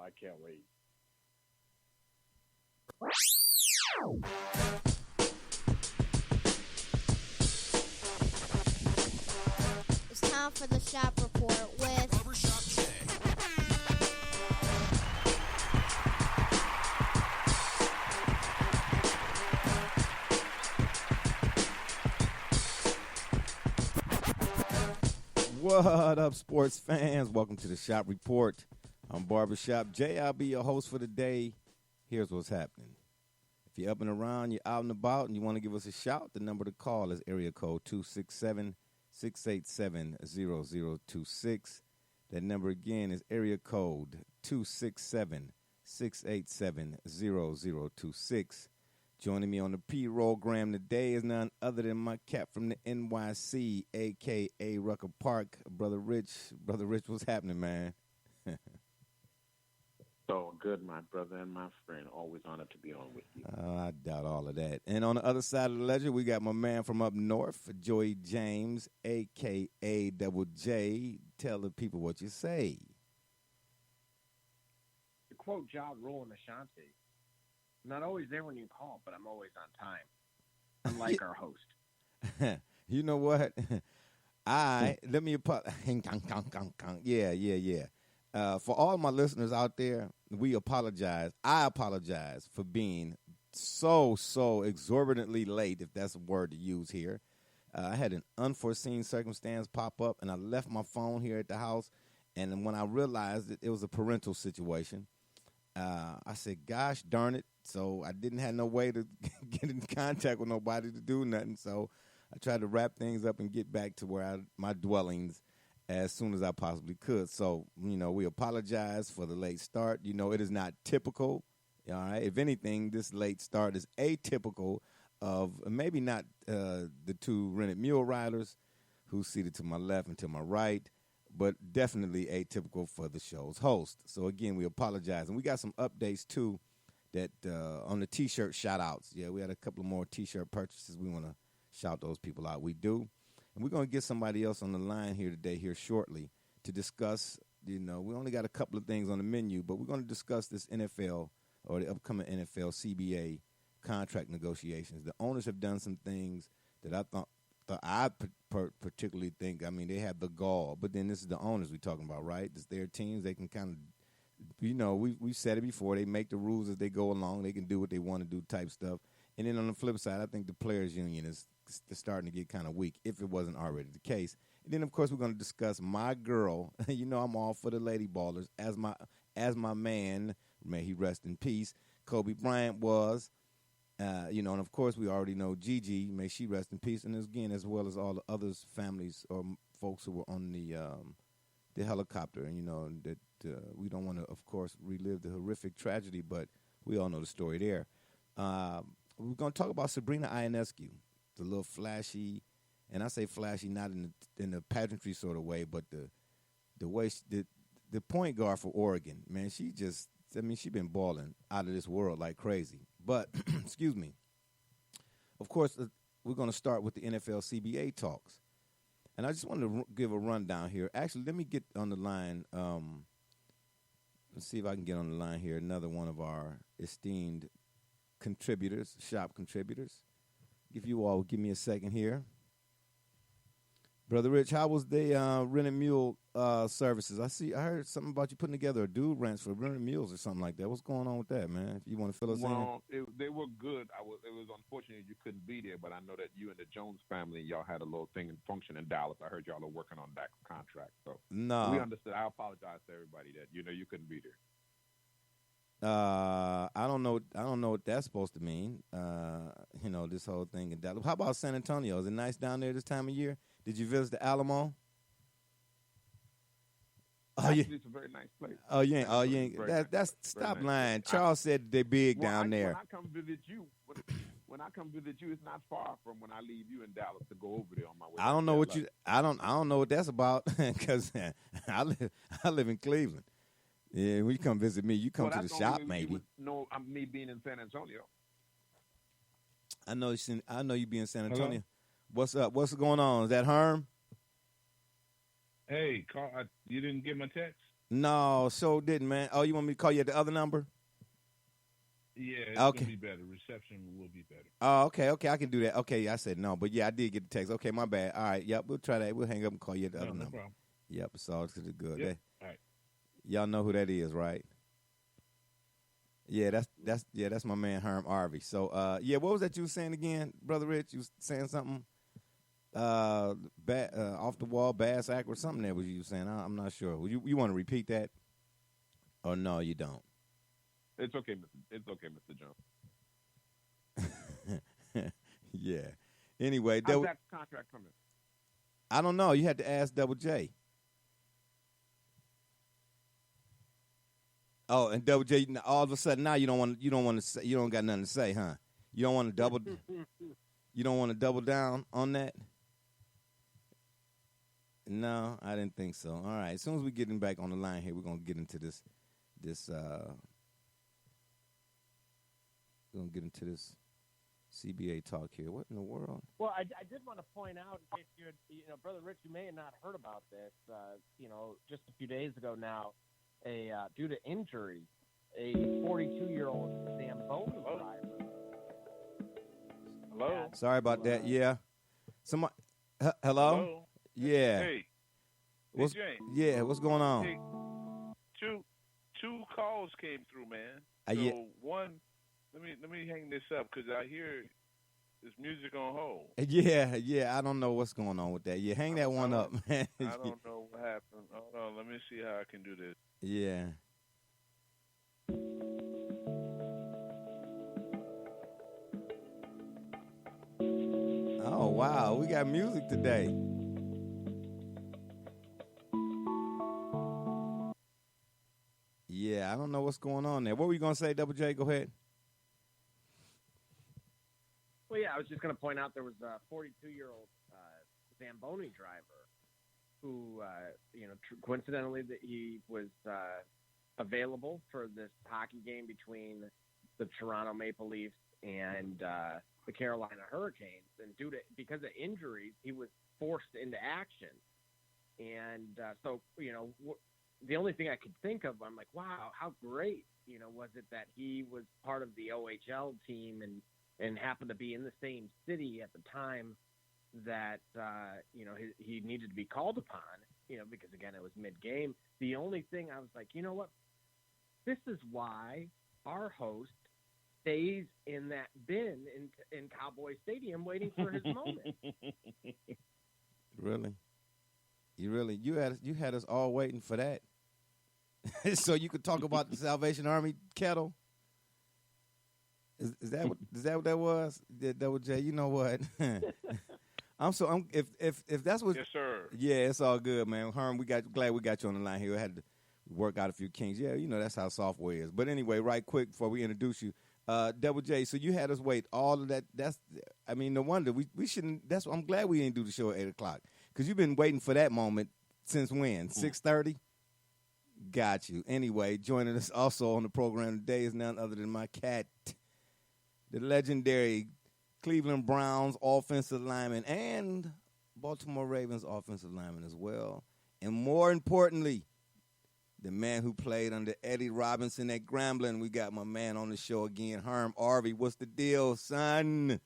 I can't wait. It's time for the shop report with Barbershop Jay. What up, sports fans? Welcome to the Shop Report. I'm Barbershop Jay. I'll be your host for the day. Here's what's happening. If you're up and around, you're out and about, and you want to give us a shout, the number to call is area code 267-687-0026. That number again is area code 267-687-0026. Joining me on the P-Rogram today is none other than my cap from the NYC, a.k.a. Rucker Park, Brother Rich. Brother Rich, what's happening, man? So good, my brother and my friend. Always honored to be on with you. I doubt all of that. And on the other side of the ledger, we got my man from up north, Joey James, a.k.a. Double J. Tell the people what you say. To quote Ja Rule and Ashanti, I'm not always there when you call, but I'm always on time. Unlike our host. You know what? Let me Yeah. For all my listeners out there, we apologize. I apologize for being so exorbitantly late, if that's a word to use here. I had an unforeseen circumstance pop up, and I left my phone here at the house. And when I realized that it was a parental situation, I said, gosh darn it. So I didn't have no way to get in contact with nobody to do nothing. So I tried to wrap things up and get back to where my dwellings as soon as I possibly could. So, we apologize for the late start. It is not typical. All right. If anything, this late start is atypical of maybe not the two rented mule riders who's seated to my left and to my right, but definitely atypical for the show's host. So, again, we apologize. And we got some updates, too, that on the T-shirt shout-outs. Yeah, we had a couple of more T-shirt purchases. We want to shout those people out. We do. And we're going to get somebody else on the line here today, here shortly, to discuss, we only got a couple of things on the menu, but we're going to discuss this NFL or the upcoming NFL CBA contract negotiations. The owners have done some things that I particularly think, they have the gall. But then this is the owners we're talking about, right? It's their teams. They can kind of, we've said it before. They make the rules as they go along. They can do what they want to do type stuff. And then on the flip side, I think the players' union is starting to get kind of weak, if it wasn't already the case. And then, of course, we're going to discuss my girl. I'm all for the lady ballers. As my man, may he rest in peace, Kobe Bryant was. And, of course, we already know Gigi, may she rest in peace. And, again, as well as all the others, families or folks who were on the helicopter. And, that we don't want to, of course, relive the horrific tragedy, but we all know the story there. We're going to talk about Sabrina Ionescu, the little flashy, and I say flashy not in the pageantry sort of way, but the way the point guard for Oregon, man, she's been balling out of this world like crazy. But, excuse me, of course, we're going to start with the NFL CBA talks. And I just wanted to give a rundown here. Actually, let me get on the line. Let's see if I can get on the line here, another one of our esteemed contributors, shop contributors. If you all give me a second here. Brother Rich, how was the rented mule services? I heard something about you putting together a dude ranch for rented mules or something like that. What's going on with that, man? If you want to fill us in. Well, they were good. It was unfortunate you couldn't be there, but I know that you and the Jones family, y'all had a little thing in function in Dallas. I heard y'all are working on that contract. So no, we understood. I apologize to everybody that you couldn't be there. I don't know what that's supposed to mean. This whole thing in Dallas. How about San Antonio? Is it nice down there this time of year? Did you visit the Alamo? Actually, it's a very nice place. You ain't. That's stop lying. Charles said they big down there. When I come visit you, it's not far from when I leave you in Dallas to go over there on my way. I don't know what I don't know what that's about because I live in Cleveland. Yeah, when you come visit me, you come to the shop, maybe. No, me being in San Antonio. I know you be in San Antonio. Hello? What's up? What's going on? Is that Herm? Hey, Carl, you didn't get my text? No, so didn't, man. Oh, you want me to call you at the other number? Yeah, it's Okay. gonna be better. Reception will be better. Oh, okay, I can do that. Okay, yeah, I said no, but yeah, I did get the text. Okay, my bad. All right, yep, we'll try that. We'll hang up and call you at the other No number. problem. Yep, it's all good. Yep. All right. Y'all know who that is, right? Yeah, that's my man Herm Arvey. So, yeah, what was that you was saying again, Brother Rich? You was saying something, off the wall, bass act or something that was you saying? I'm not sure. You want to repeat that, or no, you don't? It's okay, Mr. Jones. Yeah. Anyway, How's that contract coming? I don't know. You had to ask Double J. Oh, and Double J, all of a sudden now you don't want to say, you don't got nothing to say, huh? You don't want to double down on that? No, I didn't think so. All right, as soon as we get him back on the line here, we're gonna get into this CBA talk here. What in the world? Well, I did want to point out, in case Brother Rich, you may have not heard about this. Just a few days ago now, due to injury, a 42-year-old Zamboni driver. Hello? Sorry about that. Yeah. Somebody. Hello? Yeah. Hey. What's, James. yeah. What's going on? Hey, two calls came through, man. Yeah. One, let me hang this up because I hear this music on hold. Yeah. I don't know what's going on with that. Yeah, hang that one up, man. I don't know what happened. Hold on, let me see how I can do this. Yeah. Oh wow, we got music today. Yeah, I don't know what's going on there. What were you gonna say, Double J? Go ahead. Well, yeah, I was just going to point out there was a 42-year-old Zamboni driver who, coincidentally, that he was available for this hockey game between the Toronto Maple Leafs and the Carolina Hurricanes, and because of injuries, he was forced into action, and so the only thing I could think of, I'm like, wow, how great, was it that he was part of the OHL team and happened to be in the same city at the time that, he needed to be called upon, because, again, it was mid-game. The only thing I was like, you know what? This is why our host stays in that bin in Cowboy Stadium waiting for his moment. Really? You had us all waiting for that. So you could talk about the Salvation Army kettle? Is that what that was? Double J, you know what? If that's what. Yes, sir. Yeah, it's all good, man. Herm, glad we got you on the line here. I had to work out a few kinks. Yeah, that's how software is. But anyway, right quick before we introduce you, Double J. So you had us wait all of that. No wonder we shouldn't. I'm glad we didn't do the show at 8:00 because you've been waiting for that moment since when? 6:30. Got you. Anyway, joining us also on the program today is none other than my cat, the legendary Cleveland Browns offensive lineman and Baltimore Ravens offensive lineman as well. And more importantly, the man who played under Eddie Robinson at Grambling. We got my man on the show again, Herm Arvey. What's the deal, son?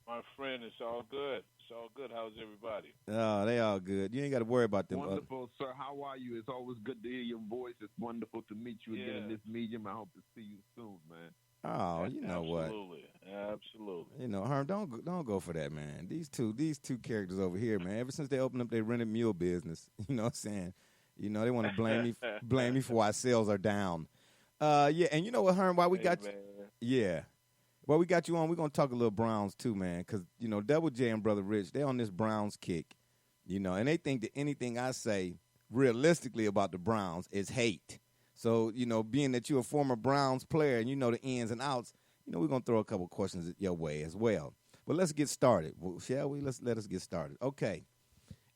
My friend, it's all good. It's all good. How's everybody? Oh, they all good. You ain't got to worry about them. Wonderful, sir. How are you? It's always good to hear your voice. It's wonderful to meet you again in this medium. I hope to see you soon, man. Oh, you know what? Absolutely. Herm, don't go for that, man. These two characters over here, man. Ever since they opened up their rented mule business, you know what I'm saying? They want to blame me for why sales are down. Yeah, and you know what, Herm? Why we got you? Yeah. Well, we got you on. We're going to talk a little Browns, too, man, because, Double J and Brother Rich, they're on this Browns kick, and they think that anything I say realistically about the Browns is hate. So, being that you're a former Browns player and you know the ins and outs, we're going to throw a couple questions your way as well. But let's get started, shall we? Let us get started. Okay.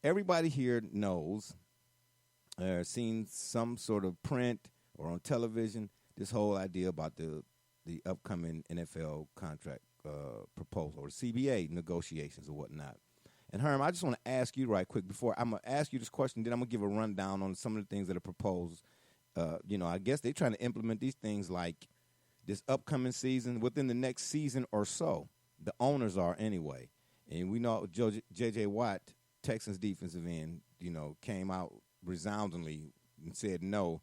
Everybody here knows or seen some sort of print or on television this whole idea about the upcoming NFL contract proposal or CBA negotiations or whatnot. And Herm, I just want to ask you right quick before I'm going to ask you this question, then I'm going to give a rundown on some of the things that are proposed. I guess they're trying to implement these things like this upcoming season, within the next season or so. The owners are anyway. And we know J.J. Watt, Texans defensive end, came out resoundingly and said no.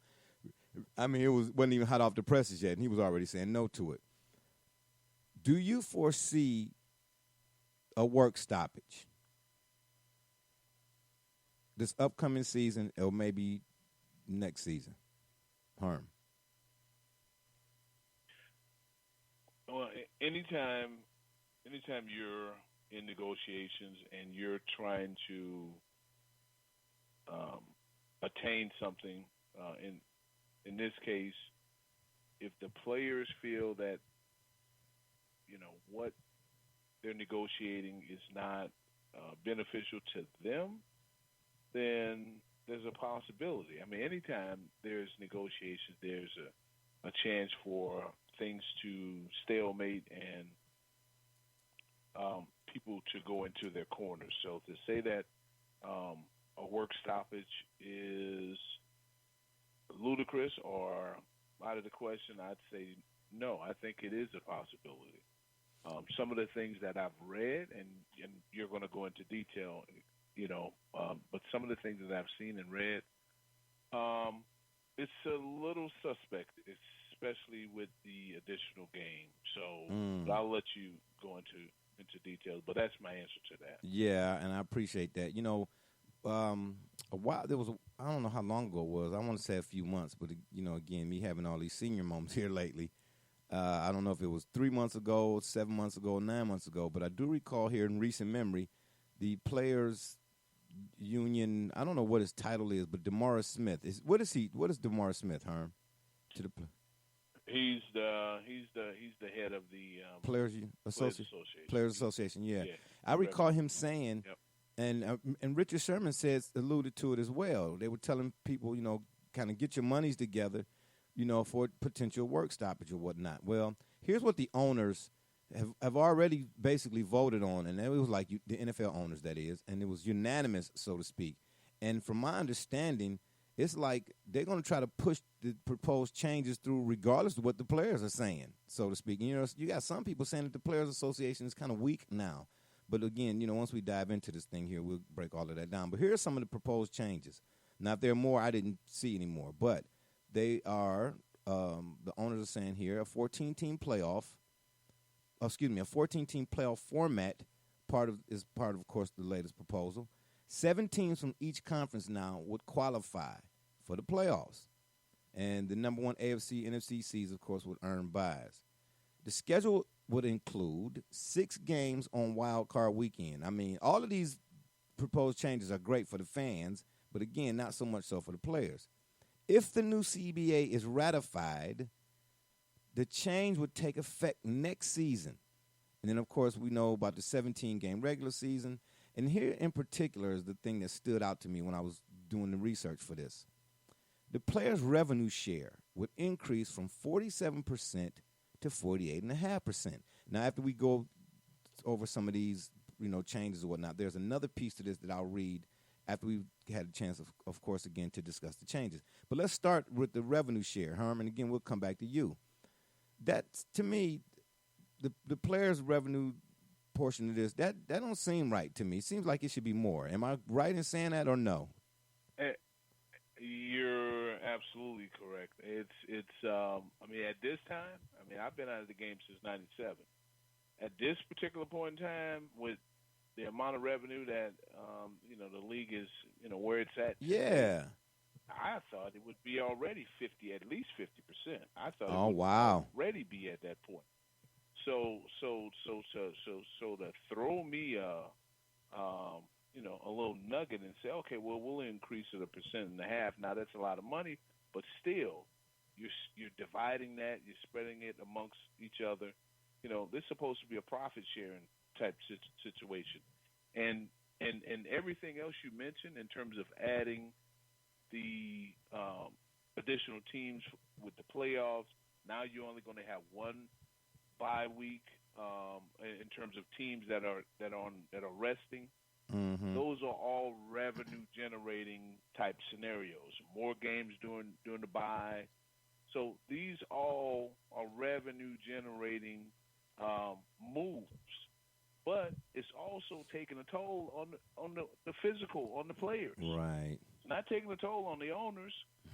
I mean, wasn't even hot off the presses yet, and he was already saying no to it. Do you foresee a work stoppage this upcoming season or maybe next season? Herm. Well, anytime you're in negotiations and you're trying to attain something, in this case, if the players feel that what they're negotiating is not beneficial to them, then there's a possibility. I mean, anytime there's negotiations, there's a chance for things to stalemate and people to go into their corners. So to say that a work stoppage is ludicrous or out of the question, I'd say no. I think it is a possibility. Some of the things that I've read, and you're going to go into detail, but some of the things that I've seen and read, it's a little suspect, especially with the additional game. So I'll let you go into details, but that's my answer to that. Yeah, and I appreciate that. A while I don't know how long ago it was. I want to say a few months, but again, me having all these senior moments here lately. I don't know if it was 3 months ago, 7 months ago, 9 months ago, but I do recall here in recent memory, the players' union. I don't know what his title is, but DeMaurice Smith What is DeMaurice Smith, Herm? He's the head of the Players Association. Players Association. Yeah. I recall him saying, and Richard Sherman alluded to it as well. They were telling people, kind of get your monies together, for potential work stoppage or whatnot. Well, here's what the owners have already basically voted on, and it was like the NFL owners, that is, and it was unanimous, so to speak. And from my understanding, it's like they're going to try to push the proposed changes through regardless of what the players are saying, so to speak. You got some people saying that the Players Association is kind of weak now. But again, once we dive into this thing here, we'll break all of that down. But here are some of the proposed changes. Now, if there are more, I didn't see any more. But they are, the owners are saying here, a 14-team playoff format, is part of course, the latest proposal. 7 teams from each conference now would qualify for the playoffs. And the number one AFC, NFC seeds, of course, would earn buys. The schedule would include 6 games on Wild Card Weekend. I mean, all of these proposed changes are great for the fans, but again, not so much so for the players. If the new CBA is ratified, the change would take effect next season. And then, of course, we know about the 17-game regular season. And here in particular is the thing that stood out to me when I was doing the research for this. The players' revenue share would increase from 47% to 48.5%. Now, after we go over some of these, changes or whatnot, there's another piece to this that I'll read after we've had a chance, of course, again, to discuss the changes. But let's start with the revenue share, Herm, and again, we'll come back to you. That, to me, the players' revenue portion of this, that don't seem right to me. It seems like it should be more. Am I right in saying that or no? You're absolutely correct. It's at this time, I've been out of the game since '97. At this particular point in time, with the amount of revenue that the league is, where it's at. Yeah. I thought it would be already 50, at least 50%. I thought it would already be at that point. So to throw me a little nugget and say, okay, well, we'll increase it 1.5%. Now that's a lot of money, but still, you're dividing that, you're spreading it amongst each other. This is supposed to be a profit sharing type situation, and everything else you mentioned in terms of adding the additional teams with the playoffs. Now you're only going to have one bye week in terms of teams that are resting. Mm-hmm. Those are all revenue-generating type scenarios. More games during the bye. So these all are revenue-generating moves. But it's also taking a toll on the physical, on the players. Right. It's not taking a toll on the owners.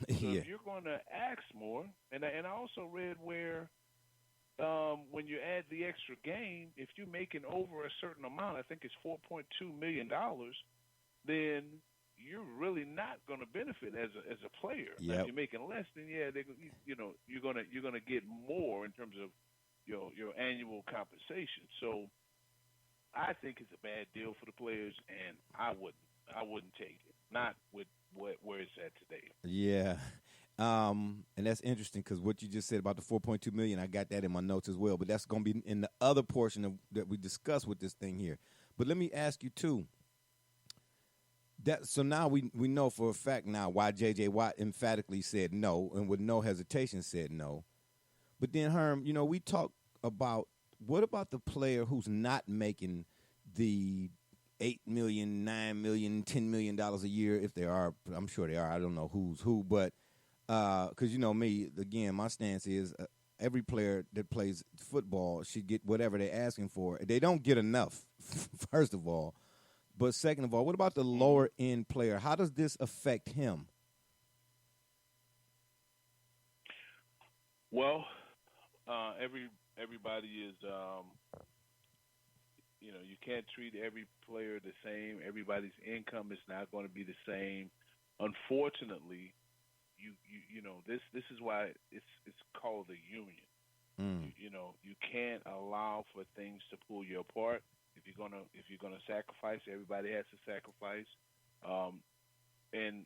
So Yeah. if you're going to ask more, and I also read where when you add the extra game, if you're making over a certain amount, I think it's $4.2 million, then you're really not going to benefit as a player. Yep. Now, if you're making less, then you're gonna get more in terms of your annual compensation. So I think it's a bad deal for the players, and I wouldn't take it. Not with where it's at today. Yeah. And that's interesting because what you just said about the $4.2 million, I got that in my notes as well. But that's going to be in the other portion that we discussed with this thing here. But let me ask you too. So now we know for a fact now why J.J. Watt emphatically said no and with no hesitation said no. But then, Herm, we talk about what about the player who's not making the $8 million, $9 million, $10 million a year, if they are. I'm sure they are. I don't know who's who, but because me, again, my stance is every player that plays football should get whatever they're asking for. They don't get enough, first of all. But second of all, what about the lower end player? How does this affect him? Well, everybody is, you can't treat every player the same. Everybody's income is not going to be the same. Unfortunately, this is why it's called a union. You can't allow for things to pull you apart. If you're gonna sacrifice, everybody has to sacrifice. And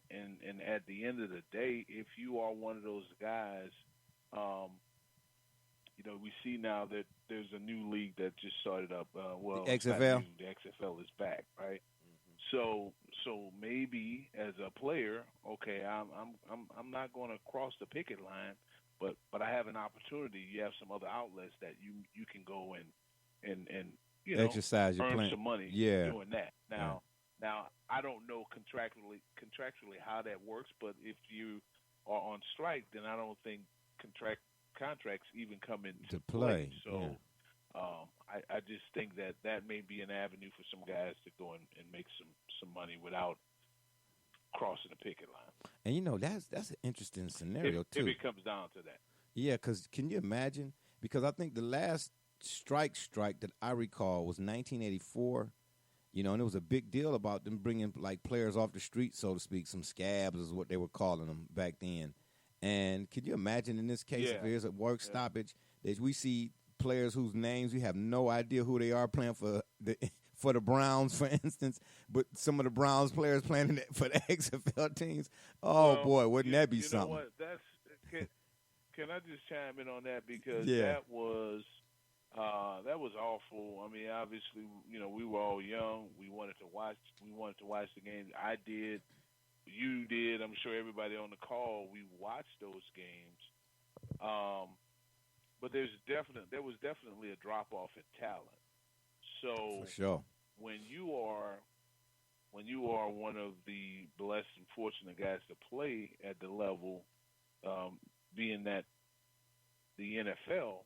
at the end of the day, if you are one of those guys, we see now that there's a new league that just started up. The it's not XFL. new. The XFL is back, right? So maybe as a player, okay, I'm not going to cross the picket line, but I have an opportunity. You have some other outlets that you can go and exercise your earn plan. some money Yeah. doing that. Now I don't know contractually how that works, but if you are on strike, then I don't think contracts even come into play. So. Yeah. I just think that may be an avenue for some guys to go and make some money without crossing the picket line. And that's an interesting scenario too. If it comes down to that. Yeah, because can you imagine? Because I think the last strike that I recall was 1984. And it was a big deal about them bringing like players off the street, so to speak. Some scabs is what they were calling them back then. And could you imagine in this case if there's a work stoppage that we see players whose names we have no idea who they are playing for the Browns, for instance, but some of the Browns players playing for the XFL teams. Oh boy, wouldn't that be something? You know what? Can I just chime in on that because that was awful. I mean, obviously, we were all young. We wanted to watch the game. I did. You did. I'm sure everybody on the call. We watched those games. But there was definitely a drop off in talent. So for sure, when you are one of the blessed and fortunate guys to play at the level, being that the NFL,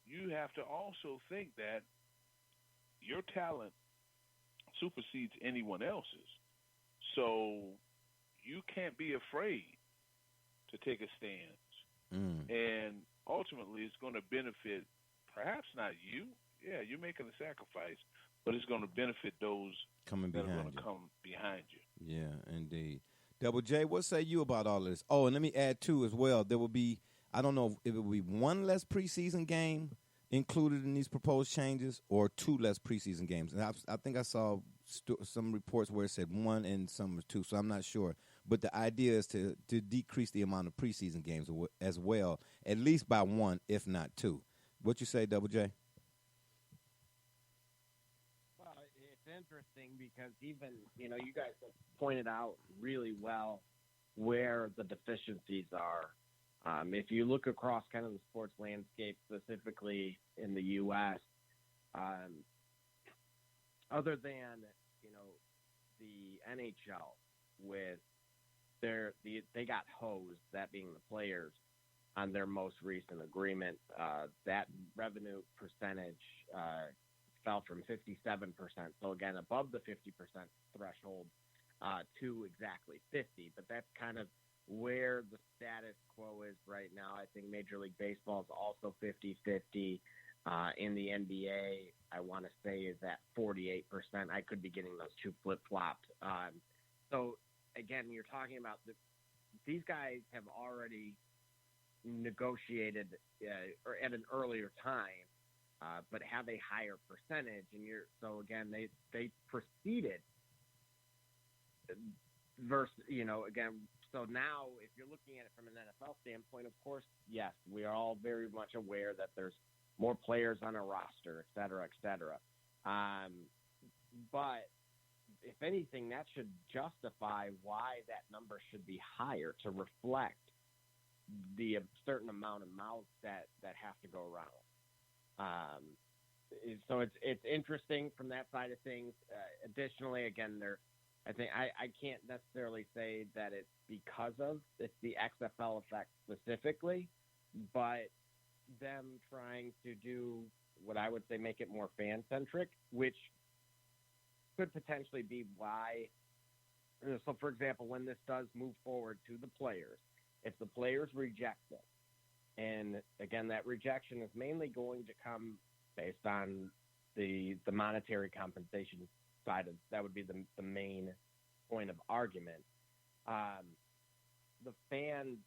you have to also think that your talent supersedes anyone else's. So you can't be afraid to take a stand. And ultimately, it's going to benefit perhaps not you. Yeah, you're making a sacrifice, but it's going to benefit those coming that behind are going to come behind you. Yeah, indeed. Double J, what say you about all this? Oh, and let me add, too, as well. There will be, I don't know if it will be one less preseason game included in these proposed changes or two less preseason games. And I think I saw some reports where it said one and some two, so I'm not sure. But the idea is to decrease the amount of preseason games as well, at least by one, if not two. What you say, Double J? Well, it's interesting because even, you guys have pointed out really well where the deficiencies are. If you look across kind of the sports landscape, specifically in the U.S., other than, the NHL with they got hosed, that being the players, on their most recent agreement. That revenue percentage fell from 57%, so again above the 50% threshold, to exactly 50. But that's kind of where the status quo is right now. I think Major League Baseball is also 50-50. In the NBA, I want to say is at 48%. I could be getting those two flip-flopped. So, again, you're talking about these guys have already negotiated or at an earlier time, but have a higher percentage. And so, again, they proceeded versus, again, so now if you're looking at it from an NFL standpoint, of course, yes, we are all very much aware that there's more players on a roster, et cetera, et cetera. But if anything, that should justify why that number should be higher to reflect the certain amount of mouths that have to go around. So it's interesting from that side of things. Additionally, again, I think I can't necessarily say that it's because of it's the XFL effect specifically, but them trying to do what I would say make it more fan-centric, which could potentially be why. So, for example, when this does move forward to the players, if the players reject it, and again, that rejection is mainly going to come based on the monetary compensation side of that would be the main point of argument. The fans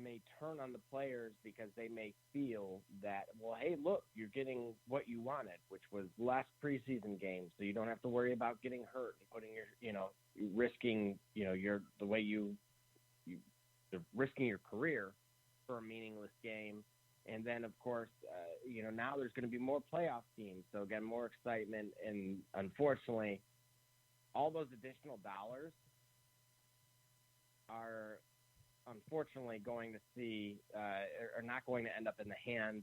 may turn on the players because they may feel that, well, hey, look, you're getting what you wanted, which was less preseason games, so you don't have to worry about getting hurt and putting risking, you're risking your career for a meaningless game. And then, of course, now there's going to be more playoff teams, so again, more excitement. And unfortunately, all those additional dollars are unfortunately going to see are not going to end up in the hands,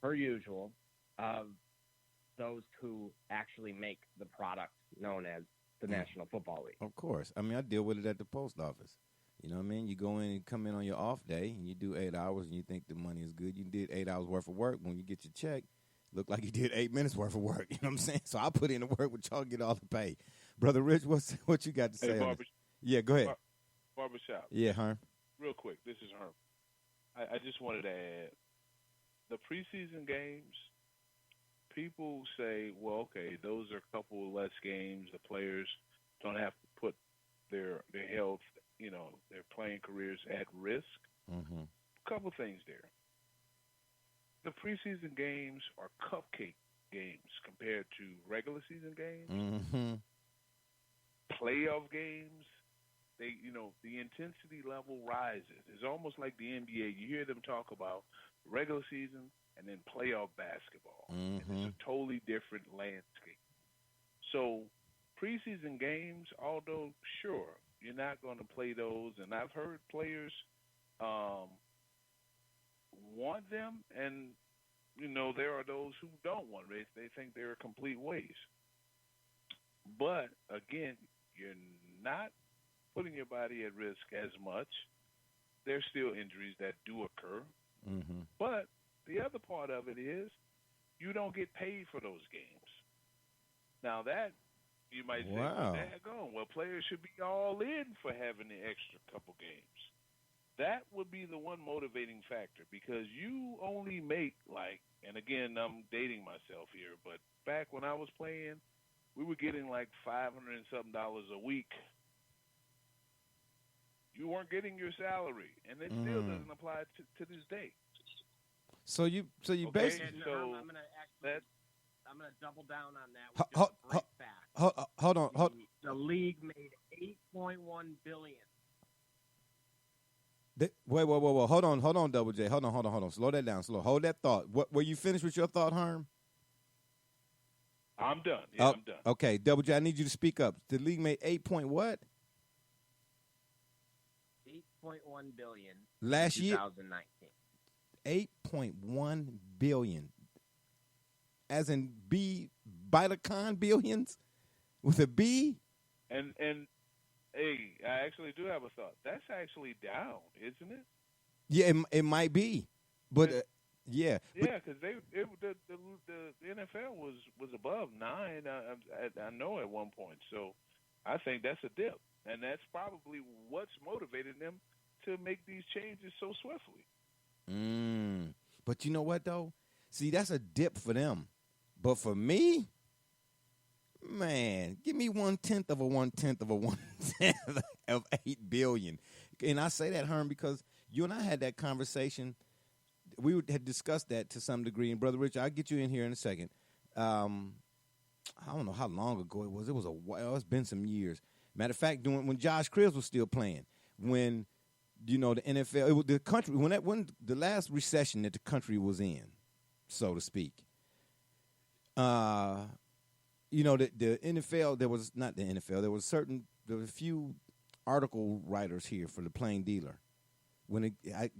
per usual, of those who actually make the product known as the National Football League. Of course. I mean, I deal with it at the post office. You know what I mean? You go in and come in on your off day, and you do 8 hours, and you think the money is good. You did 8 hours worth of work. When you get your check, look like you did 8 minutes worth of work. You know what I'm saying? So I put in the work, but y'all get all the pay. Brother Rich, what you got to say? Yeah, go ahead. Barbershop. Yeah, Herm. Real quick, this is Herm. I just wanted to add, the preseason games, people say, well, okay, those are a couple less games. The players don't have to put their health, their playing careers at risk. Mm-hmm. A couple things there. The preseason games are cupcake games compared to regular season games. Mm-hmm. Playoff games, the intensity level rises. It's almost like the NBA. You hear them talk about regular season and then playoff basketball. Mm-hmm. And it's a totally different landscape. So preseason games, although sure, you're not going to play those, and I've heard players want them, and there are those who don't want them. They think they're a complete waste. But again, you're not putting your body at risk as much. There's still injuries that do occur. Mm-hmm. But the other part of it is you don't get paid for those games. Now that you might say, well, players should be all in for having the extra couple games. That would be the one motivating factor, because you only make and again, I'm dating myself here, but back when I was playing, we were getting like $500 and something a week. You weren't getting your salary, and it still doesn't apply to this day. So you Okay, basically. so I'm gonna double down on that. With just a great fact. Hold on. The league made $8.1 billion. Wait. Hold on, Double J. Hold on. Slow that down. Hold that thought. Were you finished with your thought, Herm? I'm done. Yeah, I'm done. Okay, Double J, I need you to speak up. The league made 8 point what? $8.1 billion last year. 2019. 8.1 billion. As in B Bitacon billions with a B? And hey, I actually do have a thought. That's actually down, isn't it? Yeah, it might be, but yeah, Yeah, because the NFL was above 9. I know at one point. So I think that's a dip, and that's probably what's motivated them to make these changes so swiftly. But you know what though? See, that's a dip for them, but for me, man, give me 1/10 of a 1/10 of a 1/10 of 8 billion. And I say that, Herm, because you and I had that conversation. We had discussed that to some degree. And Brother Rich, I'll get you in here in a second. I don't know how long ago it was. It was a while. It's been some years. Matter of fact, when Josh Cribbs was still playing, when the NFL, it was the country, when the last recession that the country was in, so to speak. The NFL, there was not the NFL. There was a few article writers here for the Plain Dealer. Right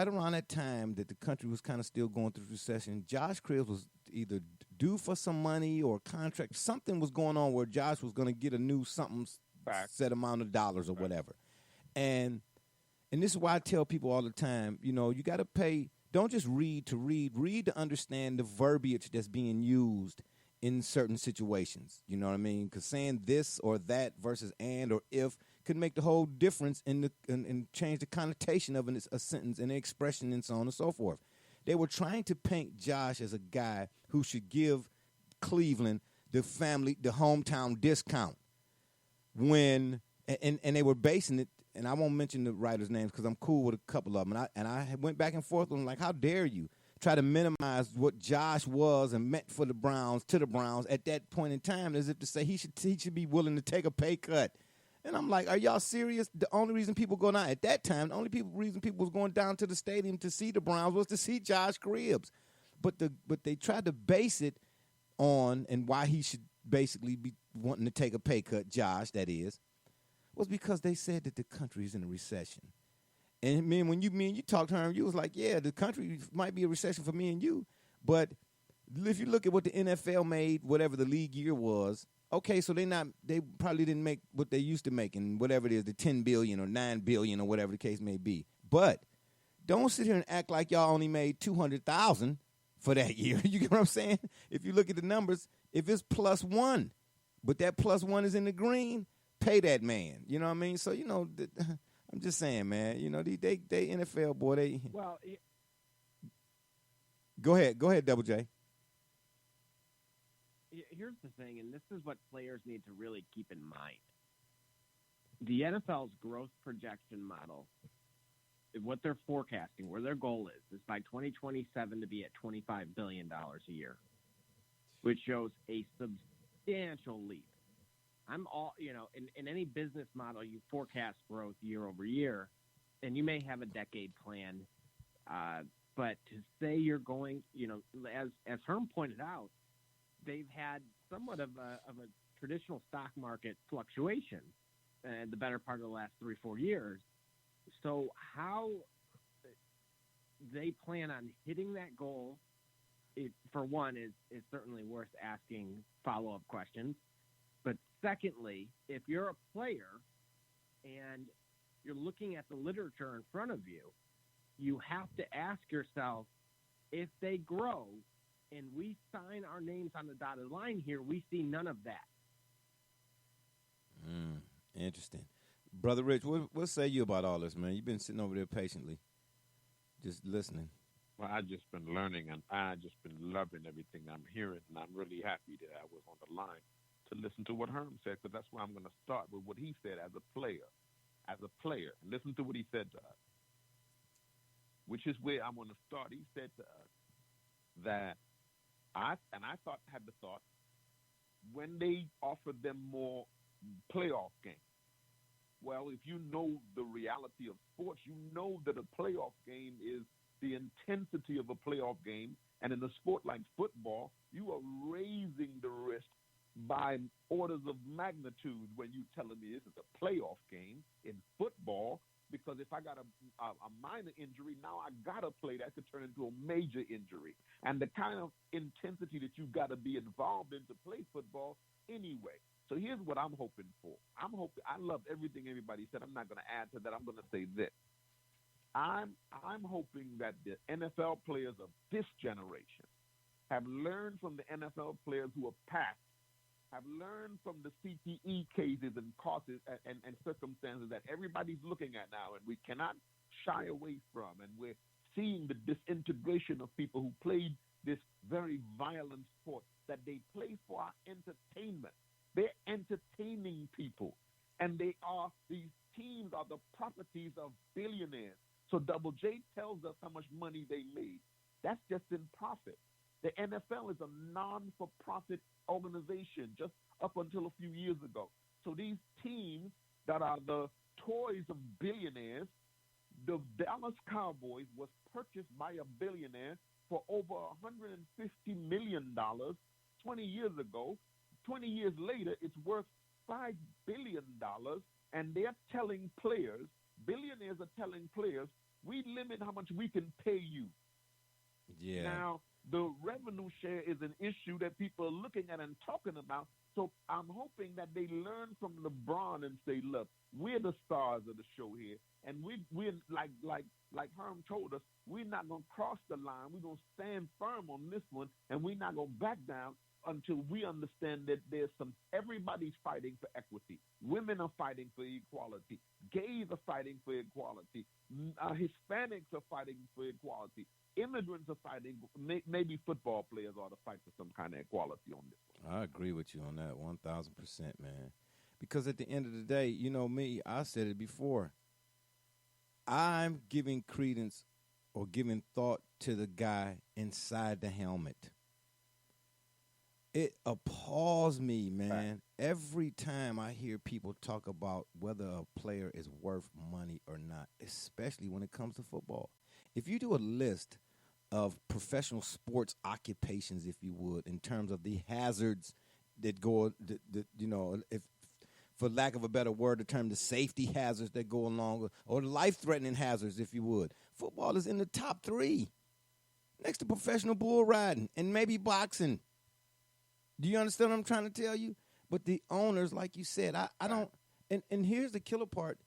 around that time that the country was kind of still going through recession, Josh Cribbs was either due for some money or contract. Something was going on where Josh was going to get a new something set amount of dollars or whatever. And this is why I tell people all the time, you got to pay. Don't just read to read. Read to understand the verbiage that's being used in certain situations. You know what I mean? Because saying this or that versus and or if could make the whole difference and change the connotation of a sentence and an expression and so on and so forth. They were trying to paint Josh as a guy who should give Cleveland the hometown discount and they were basing it, and I won't mention the writers' names because I'm cool with a couple of them, and I went back and forth with them like, how dare you try to minimize what Josh was and meant for the Browns to the Browns at that point in time, as if to say he should be willing to take a pay cut. And I'm like, are y'all serious? The only reason people go down at that time, reason people was going down to the stadium to see the Browns was to see Josh Cribbs. But they tried to base it on, and why he should basically be wanting to take a pay cut, Josh, that is, was because they said that the country is in a recession. And man, when you talked to her, you was like, yeah, the country might be a recession for me and you. But if you look at what the NFL made, whatever the league year was, okay, so they probably didn't make what they used to make, and whatever it is, the 10 billion or 9 billion or whatever the case may be. But don't sit here and act like y'all only made 200,000 for that year. You get what I'm saying? If you look at the numbers, if it's +1, but that +1 is in the green, pay that man. You know what I mean? So I'm just saying, man. They NFL boy. They go ahead, Double J. Here's the thing, and this is what players need to really keep in mind. The NFL's growth projection model, what they're forecasting, where their goal is by 2027 to be at $25 billion a year, which shows a substantial leap. In any business model, you forecast growth year over year, and you may have a decade plan, but to say you're going, as Herm pointed out, they've had somewhat of a traditional stock market fluctuation the better part of the last 3-4 years. So how they plan on hitting that goal, for one, is certainly worth asking follow-up questions. But secondly, if you're a player and you're looking at the literature in front of you, you have to ask yourself, if they grow and we sign our names on the dotted line here, we see none of that. Interesting. Brother Rich, what say you about all this, man? You've been sitting over there patiently, just listening. Well, I've just been learning, and I've just been loving everything I'm hearing, and I'm really happy that I was on the line to listen to what Herm said, because that's why I'm going to start with what he said as a player. As a player, and listen to what he said to us, which is where I'm going to start. He said to us that I had the thought, when they offered them more playoff games. Well, if you know the reality of sports, you know that a playoff game is the intensity of a playoff game. And in a sport like football, you are raising the risk by orders of magnitude when you telling me this is a playoff game in football, because if I got a minor injury, now I got to play. That could turn into a major injury. And the kind of intensity that you've got to be involved in to play football anyway. So here's what I'm hoping for. I loved everything everybody said. I'm not going to add to that. I'm going to say this. I'm hoping that the NFL players of this generation have learned from the NFL players who have passed, have learned from the CTE cases and causes and circumstances that everybody's looking at now, and we cannot shy away from. And we're seeing the disintegration of people who played this very violent sport, that they play for our entertainment. They're entertaining people, and these teams are the properties of billionaires. So Double J tells us how much money they made. That's just in profit. The NFL is a non-for-profit organization just up until a few years ago. So these teams that are the toys of billionaires, the Dallas Cowboys was purchased by a billionaire for over $150 million 20 years ago. 20 years later, it's worth $5 billion, and they're telling players, billionaires are telling players, we limit how much we can pay you. Yeah. Now, the revenue share is an issue that people are looking at and talking about. So I'm hoping that they learn from LeBron and say, look, we're the stars of the show here. And we're like Herm told us, we're not going to cross the line. We're going to stand firm on this one, and we're not going to back down until we understand that everybody's fighting for equity. Women are fighting for equality. Gays are fighting for equality. Hispanics are fighting for equality. Immigrants are fighting. Maybe football players ought to fight for some kind of equality on this one. I agree with you on that 1,000%, man. Because at the end of the day, you know me, I said it before. I'm giving credence or giving thought to the guy inside the helmet. It appalls me, man. Right. Every time I hear people talk about whether a player is worth money or not, especially when it comes to football. If you do a list of professional sports occupations, if you would, in terms of the hazards that go, if for lack of a better word, the term the safety hazards that go along, or the life-threatening hazards, if you would, football is in the top 3, next to professional bull riding and maybe boxing. Do you understand what I'm trying to tell you? But the owners, like you said, I don't, and here's the killer part.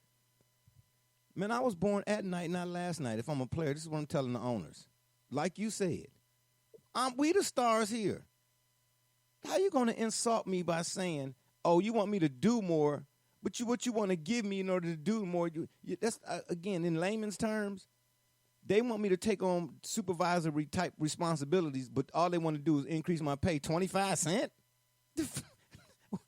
Man, I was born at night, not last night. If I'm a player, this is what I'm telling the owners. Like you said, we the stars here. How you going to insult me by saying, oh, you want me to do more, but what you want to give me in order to do more, that's, again, in layman's terms, they want me to take on supervisory type responsibilities, but all they want to do is increase my pay 25 cents.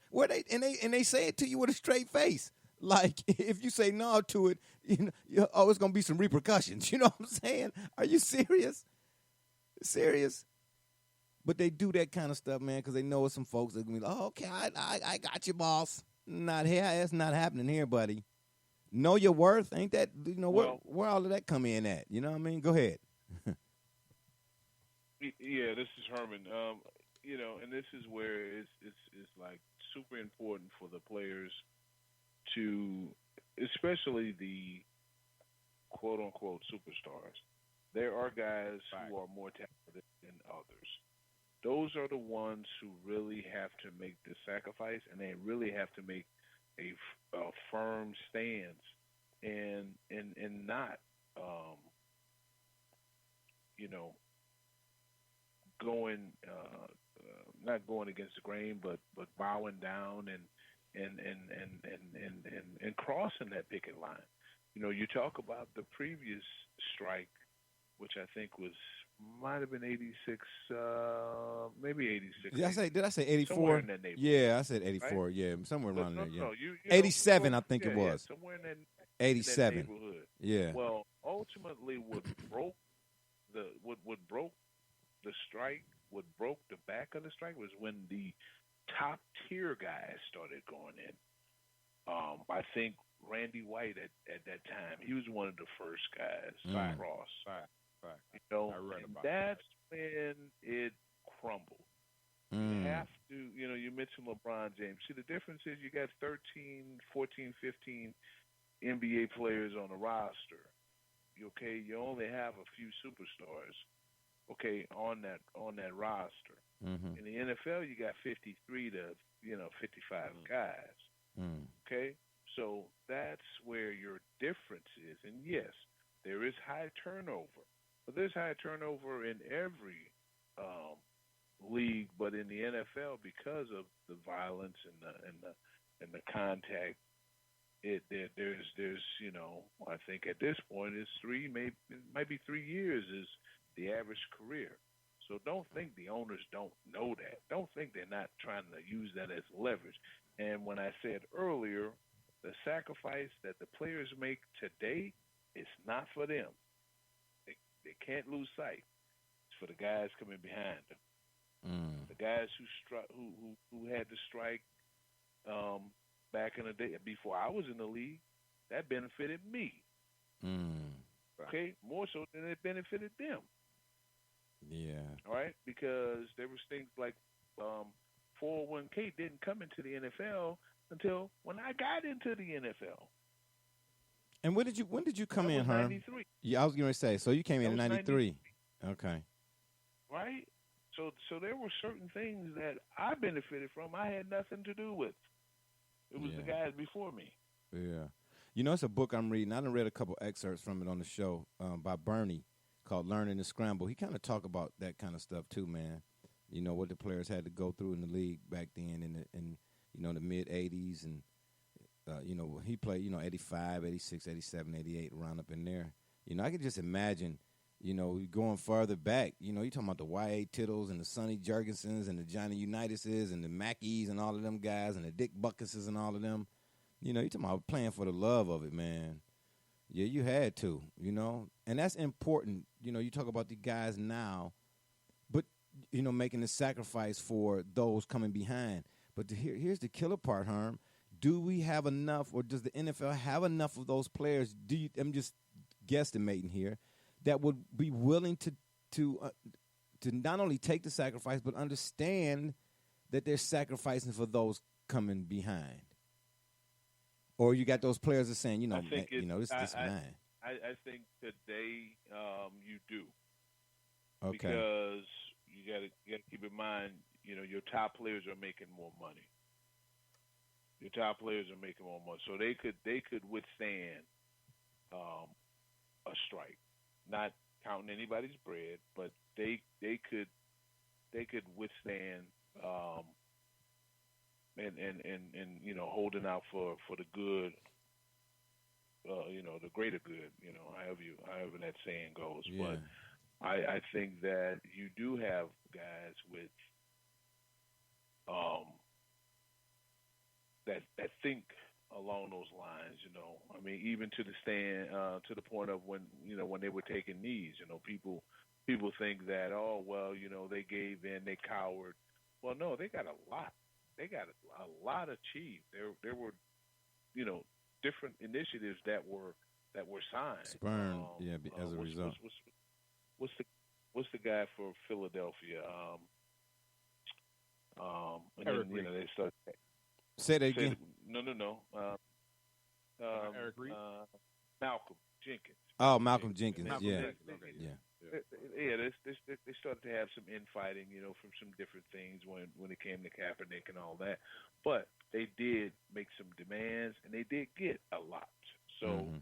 Where they say it to you with a straight face. Like, if you say no to it, it's going to be some repercussions. You know what I'm saying? Are you serious? Serious? But they do that kind of stuff, man, because they know some folks that are going to be like, oh, okay, I got you, boss. Not here. That's not happening here, buddy. Know your worth. Ain't that, where all of that come in at? You know what I mean? Go ahead. Yeah, this is Herman. And this is where it's like super important for the players to, especially the quote-unquote superstars. There are guys who are more talented than others. Those are the ones who really have to make the sacrifice, and they really have to make a firm stance and not not going against the grain, but bowing down and crossing that picket line. You talk about the previous strike, which I think might have been 86, maybe 86. Did I say 84? Somewhere in that neighborhood. Yeah, I said 84. Right? Yeah, somewhere around there. Yeah. 87, I think it was. Yeah, somewhere in that 87. In that neighborhood. Yeah. Well, ultimately, what broke the strike, what broke the back of the strike was when the top tier guys started going in. I think Randy White at that time, he was one of the first guys. Ross. Right. And that's when it crumbled. You have to, you mentioned LeBron James. See, the difference is you got 13, 14, 15 NBA players on the roster. Okay, you only have a few superstars. Okay, on that roster. Mm-hmm. In the NFL, you got 53 to 55 guys. Mm. Okay, so that's where your difference is. And yes, there is high turnover, but there's high turnover in every league, but in the NFL, because of the violence and the contact, there's I think at this point it's it might be 3 years is the average career. So don't think the owners don't know that. Don't think they're not trying to use that as leverage. And when I said earlier, the sacrifice that the players make today is not for them. They can't lose sight. It's for the guys coming behind them. Mm. The guys who had to strike back in the day before I was in the league, that benefited me. Mm. Okay, more so than it benefited them. Yeah. All right, because there was things like 401k didn't come into the NFL until when I got into the NFL. And when did you come in, Herm? 93. Yeah, I was going to say. So you came in 93. Okay. Right. So there were certain things that I benefited from. I had nothing to do with. It was the guys before me. Yeah. It's a book I'm reading. I done read a couple excerpts from it on the show by Bernie called Learning to Scramble. He kind of talk about that kind of stuff too, man. What the players had to go through in the league back then in the mid 80s and he played 85, 86, 87, 88 around up in there. I could just imagine going farther back, you're talking about the Y.A. Tittles and the Sonny Jurgensens and the Johnny Unitises and the Mackies and all of them guys and the Dick Buckuses and all of them. You're talking about playing for the love of it, man. Yeah, you had to, and that's important. You talk about the guys now, but, making the sacrifice for those coming behind. But here's the killer part, Herm. Do we have enough, or does the NFL have enough of those players? I'm just guesstimating here, that would be willing to not only take the sacrifice, but understand that they're sacrificing for those coming behind. Or you got those players that are saying, this is mine. I think today you do. Okay. Because you got to keep in mind, your top players are making more money. Your top players are making more money, so they could withstand a strike. Not counting anybody's bread, but they could withstand and holding out for the good, the greater good, however that saying goes. Yeah. But I think that you do have guys with that think along those lines, I mean, even to the point of when they were taking knees, people think that, they gave in, they cowered. Well, no, they got a lot. They got a lot achieved. There were, different initiatives that were signed. Spurned, as a result. What's the guy for Philadelphia? And then, they start. Say that again. No. Eric Reed? Malcolm Jenkins. Oh, Malcolm Jenkins. Malcolm Yeah. Jenkins. Okay. Yeah. They started to have some infighting, from some different things when it came to Kaepernick and all that. But they did make some demands, and they did get a lot. So,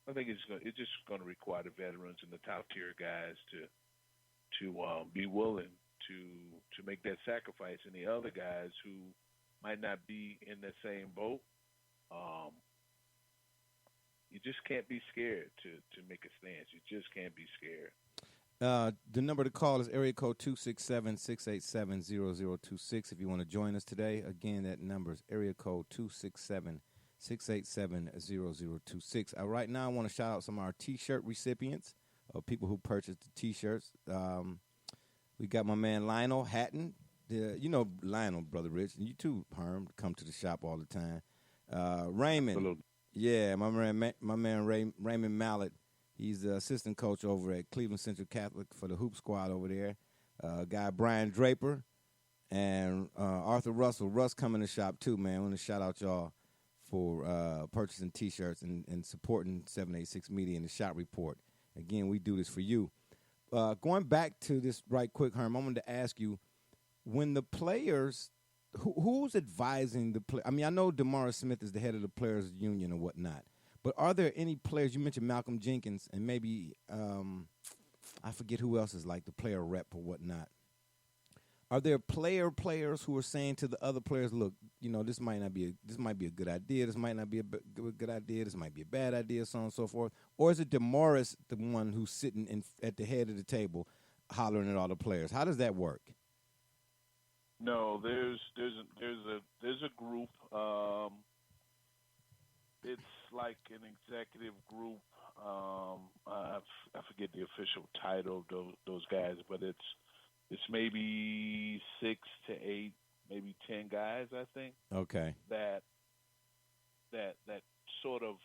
I think it's just going to require the veterans and the top tier guys to be willing to make that sacrifice, and the other guys who might not be in the same boat, you just can't be scared to make a stance. You just can't be scared. The number to call is area code 267-687-0026 if you want to join us today. Again, that number is area code 267-687-0026. Right now I want to shout out some of our T-shirt recipients, people who purchased the T-shirts. We got my man Lionel Hatton. Lionel, Brother Rich, and you too, Herm, come to the shop all the time. Raymond. Absolutely. Yeah, my man Raymond Mallett. He's the assistant coach over at Cleveland Central Catholic for the Hoop Squad over there. Guy Brian Draper and Arthur Russell. Russ come in the shop too, man. I want to shout out y'all for purchasing T-shirts and supporting 786 Media and the Shop Report. Again, we do this for you. Going back to this right quick, Herm, I wanted to ask you, when the players, who's advising the play? I mean, I know DeMaurice Smith is the head of the players' union and whatnot, but are there any players? You mentioned Malcolm Jenkins, and maybe I forget who else is like the player rep or whatnot. Are there players who are saying to the other players, "Look, this might be a good idea. This might not be a good idea. This might be a bad idea, so on and so forth." Or is it DeMaurice the one who's sitting at the head of the table, hollering at all the players? How does that work? No, there's a group. It's like an executive group. I forget the official title of those guys, but it's maybe 6 to 8, maybe 10 guys, I think. Okay. That sort of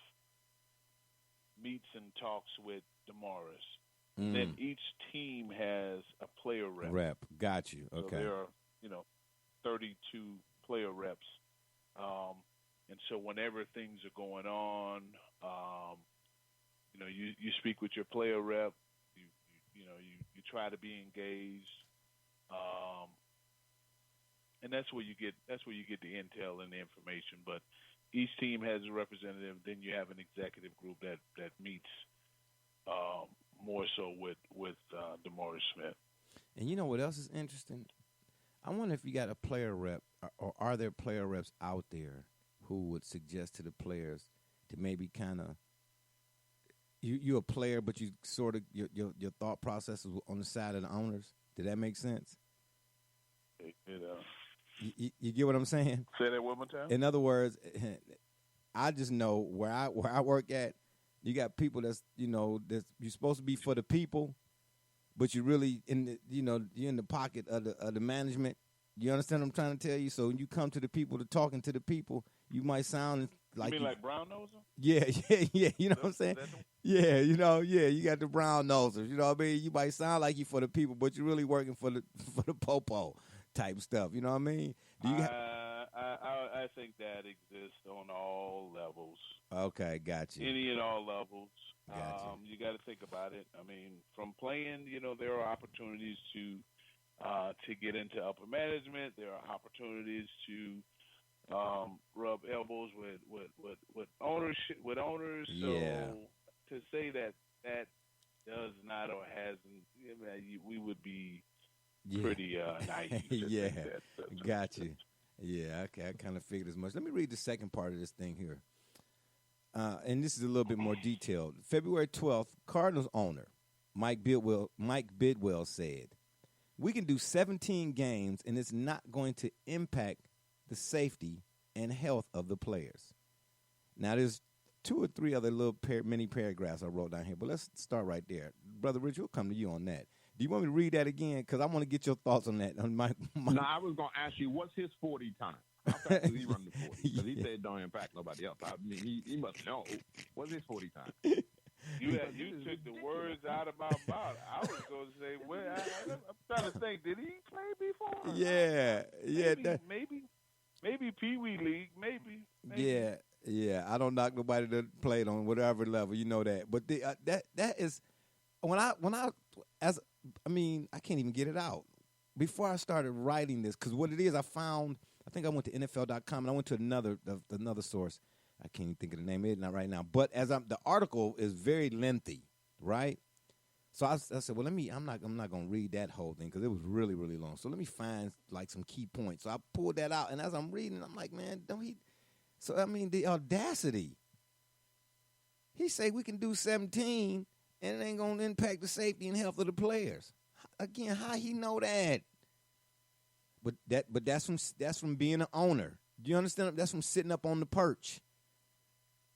meets and talks with DeMaurice. Then each team has a player rep. Got you. Okay. So there are 32 player reps, and so whenever things are going on, you speak with your player rep. You try to be engaged. And that's where you get the intel and the information. But each team has a representative. Then you have an executive group that meets more so with DeMaurice Smith. And you know what else is interesting? I wonder if you got a player rep, or are there player reps out there who would suggest to the players to maybe kind of you're a player, but you sort of your thought process is on the side of the owners. Did that make sense? You get what I'm saying? Say that one more time. In other words, I just know where I work at, you got people that's you're supposed to be for the people, but you really you're in the pocket of the management. You understand what I'm trying to tell you? So when you come to the people, to talking to the people, you might sound like you mean like brown noser? Yeah. You know what I'm saying? Yeah, you got the brown nosers. You know what I mean? You might sound like you for the people, but you're really working for the popo type stuff. You know what I mean? Do you I think that exists on all levels. Okay, got you. Any and all levels. Got you got to think about it. I mean, from playing, there are opportunities to get into upper management. There are opportunities to rub elbows with ownership, with owners. So to say that does not or hasn't, we would be pretty naive. Yeah, got you. Yeah, okay, I kind of figured as much. Let me read the second part of this thing here. And this is a little bit more detailed. February 12th, Cardinals owner Mike Bidwell said, "We can do 17 games, and it's not going to impact the safety and health of the players." Now, there's 2 or 3 other little mini paragraphs I wrote down here, but let's start right there. Brother Rich, we'll come to you on that. Do you want me to read that again? Because I want to get your thoughts on that. On my... No, I was going to ask you, what's his 40 time? How fast does he run the 40? Because he said it don't impact nobody else. I mean, he must know. What's his 40 time? You took the words out of my mouth. I was going to say, well, I'm trying to think, did he play before? Yeah. Maybe Pee Wee League, maybe. Yeah. I don't knock nobody that played on whatever level, you know that. But that is I can't even get it out. Before I started writing this, because what it is, I think I went to NFL.com and I went to another source. I can't even think of the name of it, not right now. But the article is very lengthy, right? So I said, well, I'm not going to read that whole thing because it was really, really long. So let me find like some key points. So I pulled that out, and as I'm reading, I'm like, man, don't he? So I mean, the audacity. He say we can do 17, and it ain't going to impact the safety and health of the players. Again, how he know that? But that's from being an owner. Do you understand? That's from sitting up on the perch.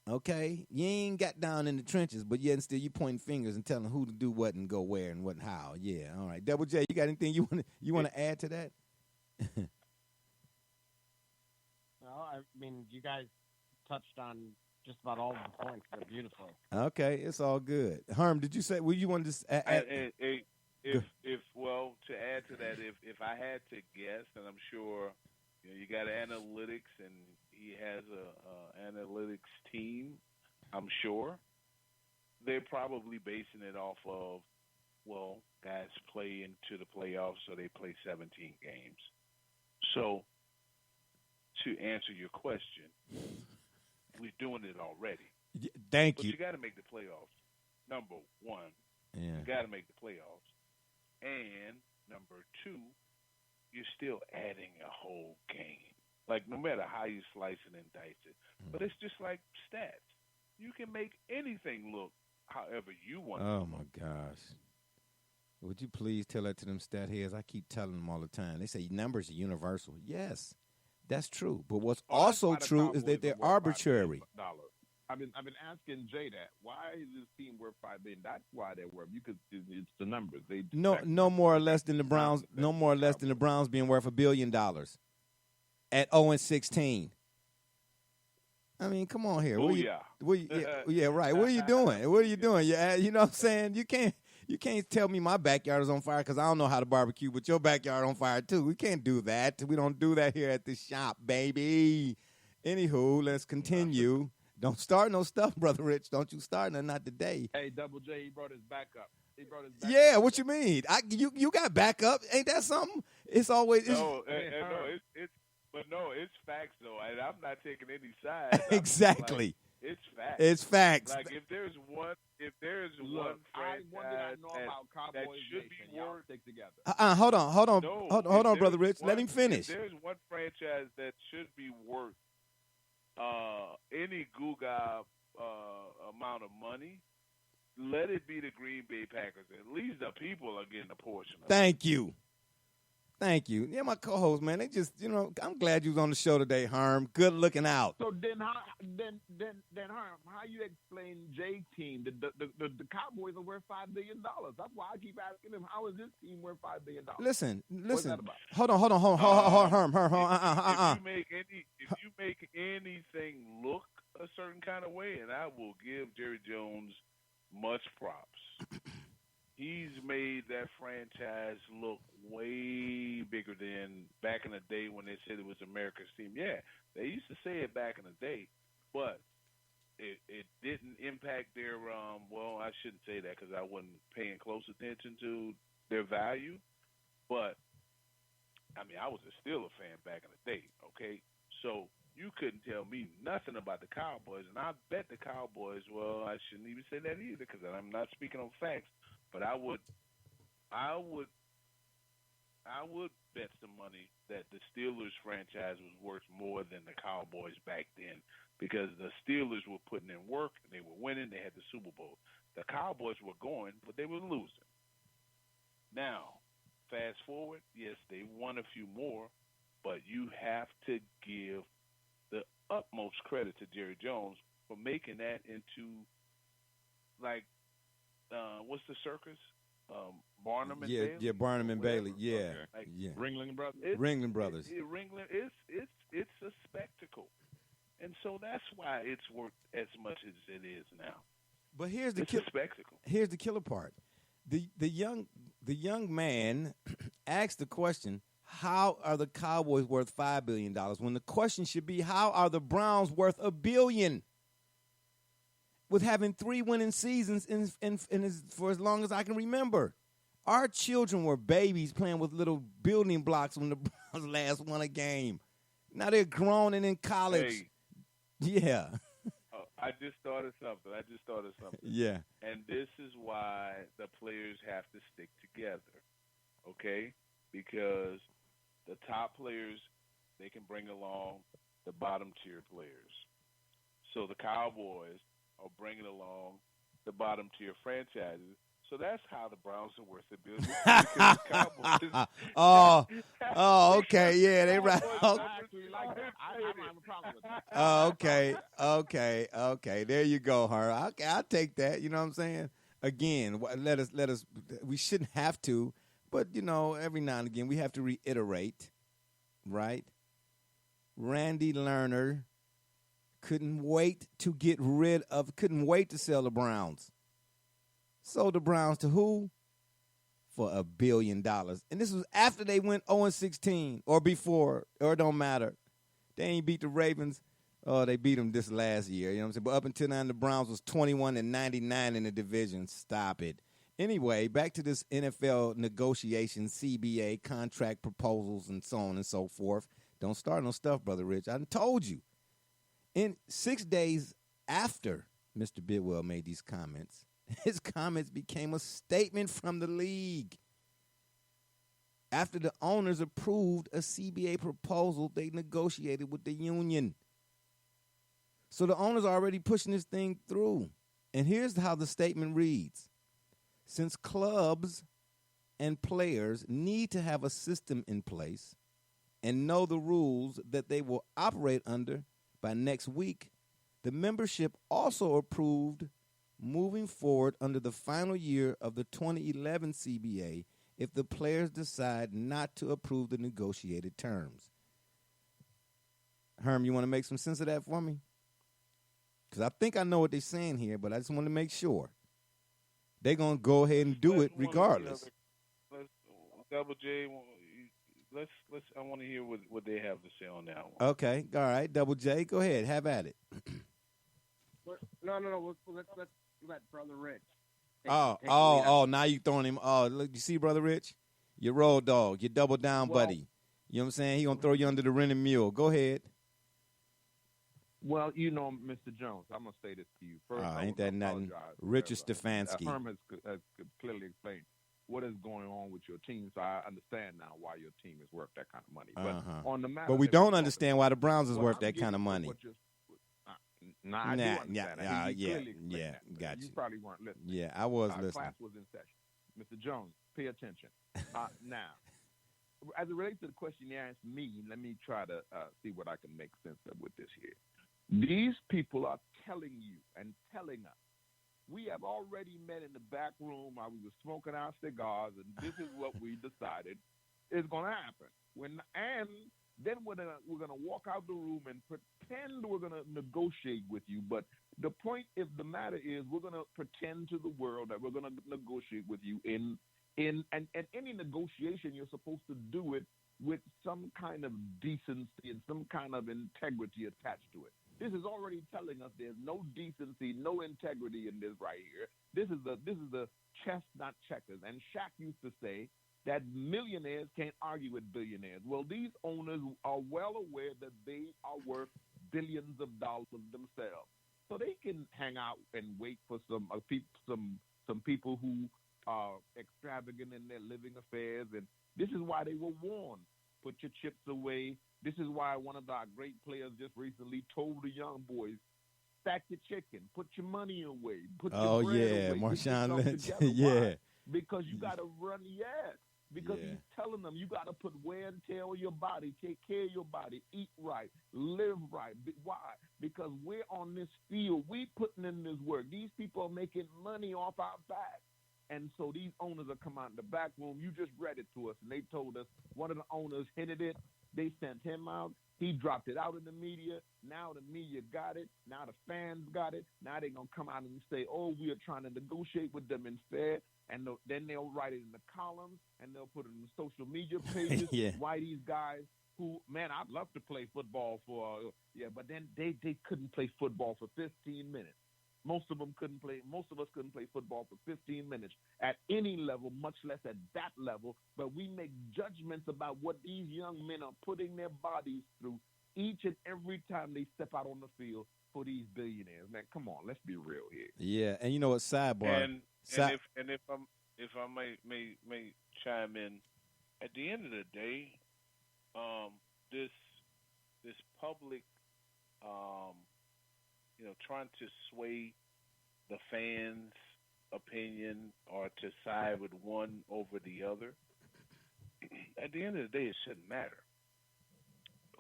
Okay, you ain't got down in the trenches, but yet still you pointing fingers and telling who to do what and go where and what and how. Yeah, all right. Double J, you got anything you want to add to that? Well, I mean, you guys touched on just about all the points. They're beautiful. Okay, it's all good. Herm, did you say? Well, you wanted to add? To add to that, if I had to guess, and I'm sure you got analytics, and he has a analytics team, I'm sure they're probably basing it off of well, guys play into the playoffs, so they play 17 games. So, to answer your question, we're doing it already. Thank But you. you got to make the playoffs. Number one, Yeah. you got to make the playoffs. And number two, you're still adding a whole game. Like, no matter how you slice it and dice it. But it's just like stats. You can make anything look however you want it to Oh, look. my gosh. Would you please tell that to them stat heads? I keep telling them all the time. They say numbers are universal. Yes, that's true. But what's Oh, that's also why the true is Cowboys that they're are worth $5 arbitrary. billion. I've been asking Jay that. Why is this team worth $5 billion? That's why they're worth. You could. It's the numbers. They No more or less than the Browns. No more or less than the Browns being worth $1 billion at 0-16. I mean, come on here. Yeah, right. What are you doing? What are you doing? You know what I'm saying? You can't tell me my backyard is on fire because I don't know how to barbecue, but your backyard on fire too. We can't do that. We don't do that here at the shop, baby. Anywho, let's continue. Don't start no stuff, Brother Rich. Don't you start no, not today. Hey, Double J, he brought his back up. Yeah, what you mean? You got backup? Ain't that something? It's always It's facts though, and I'm not taking any sides. Exactly. Like, it's facts. It's facts. Like if there's one franchise that should be worth stick together. Hold on, No, hold on, if Brother there's Rich. Let him finish. If there's one franchise that should be worth any Guga amount of money, let it be the Green Bay Packers. At least the people are getting a portion of it. Thank you. Yeah, my co-host, man, they just, I'm glad you was on the show today, Herm. Good looking out. So then, Herm, how you explain Jay's team? The Cowboys are worth $5 billion. That's why I keep asking him, how is this team worth $5 billion? Listen. What's that about? Hold on, Herm. If you make anything look a certain kind of way, and I will give Jerry Jones much props. He's made that franchise look way bigger than back in the day when they said it was America's team. Yeah, they used to say it back in the day, but it didn't impact their well, I shouldn't say that because I wasn't paying close attention to their value. But, I mean, I was a Steelers fan back in the day, okay? So you couldn't tell me nothing about the Cowboys, and I bet the Cowboys, well, I shouldn't even say that either because I'm not speaking on facts. But I would bet some money that the Steelers franchise was worth more than the Cowboys back then because the Steelers were putting in work and they were winning. They had the Super Bowl. The Cowboys were going, but they were losing. Now, fast forward, yes, they won a few more, but you have to give the utmost credit to Jerry Jones for making that into like. What's the circus? Barnum and Bailey. Yeah, Barnum and Bailey. Yeah, Okay. Like, yeah. Ringling Brothers. Ringling Brothers. Ringling. It's a spectacle, and so that's why it's worth as much as it is now. But here's It's a spectacle. Here's the killer part. The young man asked the question, how are the Cowboys worth $5 billion? When the question should be, how are the Browns worth $1 billion? With having 3 winning seasons for as long as I can remember. Our children were babies playing with little building blocks when the Browns last won a game. Now they're grown and in college. Hey. Yeah. I just thought of something. Yeah. And this is why the players have to stick together, okay? Because the top players, they can bring along the bottom-tier players. So the Cowboys are bringing along the bottom-tier franchises. So that's how the Browns are worth $1 billion. Because the Cowboys, okay, yeah, they right. I actually like that. I don't have a problem with that. Okay. There you go, Her. Okay, I'll take that. You know what I'm saying? Again, let us. We shouldn't have to, but every now and again we have to reiterate, right? Randy Lerner couldn't wait to sell the Browns. Sold the Browns to who? For $1 billion. And this was after they went 0-16 or before, or it don't matter. They ain't beat the Ravens. Oh, they beat them this last year. You know what I'm saying? But up until now, the Browns was 21-99 in the division. Stop it. Anyway, back to this NFL negotiation, CBA, contract proposals, and so on and so forth. Don't start no stuff, Brother Rich. I done told you. In 6 days after Mr. Bidwell made these comments, his comments became a statement from the league. After the owners approved a CBA proposal they negotiated with the union. So the owners are already pushing this thing through. And here's how the statement reads. Since clubs and players need to have a system in place and know the rules that they will operate under by next week, the membership also approved moving forward under the final year of the 2011 CBA if the players decide not to approve the negotiated terms. Herm, you want to make some sense of that for me? Because I think I know what they're saying here, but I just want to make sure. They're going to go ahead and do it regardless. Let's Double J. I want to hear what they have to say on that one. Okay, all right, Double J, go ahead, have at it. No. Let's let Brother Rich. Now you throwing him. Oh, look, you see, Brother Rich, your road dog, your double down buddy. You know what I'm saying? He gonna throw you under the rented mule. Go ahead. Well, Mr. Jones, I'm gonna say this to you first. Ain't that nothing? Richard Stefanski. Herm has clearly explained what is going on with your team, so I understand now why your team is worth that kind of money. But on the matter, but we don't understand why the Browns is worth that kind of money. I do understand. Gotcha. You probably weren't listening. Yeah, I was listening. Class was in session. Mr. Jones, pay attention. Now, as it relates to the question you asked me, let me try to see what I can make sense of with this here. These people are telling you and telling us, we have already met in the back room while we were smoking our cigars, and this is what we decided is going to happen. Then we're gonna walk out the room and pretend we're gonna negotiate with you. But the point of the matter is, we're gonna pretend to the world that we're gonna negotiate with you. In any negotiation, you're supposed to do it with some kind of decency and some kind of integrity attached to it. This is already telling us there's no decency, no integrity in this right here. This is the chess, not checkers. And Shaq used to say that millionaires can't argue with billionaires. Well, these owners are well aware that they are worth billions of dollars of themselves, so they can hang out and wait for some people who are extravagant in their living affairs. And this is why they were warned: put your chips away. This is why one of our great players just recently told the young boys, stack your chicken, put your money away, put your bread away. Marshawn Lynch. Why? Because you got to run, because he's telling them you got to put wear and tear on your body, take care of your body, eat right, live right. Why? Because we're on this field. We putting in this work. These people are making money off our back. And so these owners are coming out in the back room. You just read it to us, and they told us one of the owners hinted it. They sent him out. He dropped it out in the media. Now the media got it. Now the fans got it. Now they're going to come out and say, oh, we are trying to negotiate with them in fair. And then they'll write it in the columns, and they'll put it in the social media pages. Why these guys who, man, I'd love to play football but then they couldn't play football for 15 minutes. Most of us couldn't play football for 15 minutes at any level, much less at that level. But we make judgments about what these young men are putting their bodies through each and every time they step out on the field for these billionaires. Man, come on, let's be real here. Yeah, and you know what? Sidebar. If I may chime in, at the end of the day, this public, trying to sway the fans' opinion or to side with one over the other, at the end of the day, it shouldn't matter.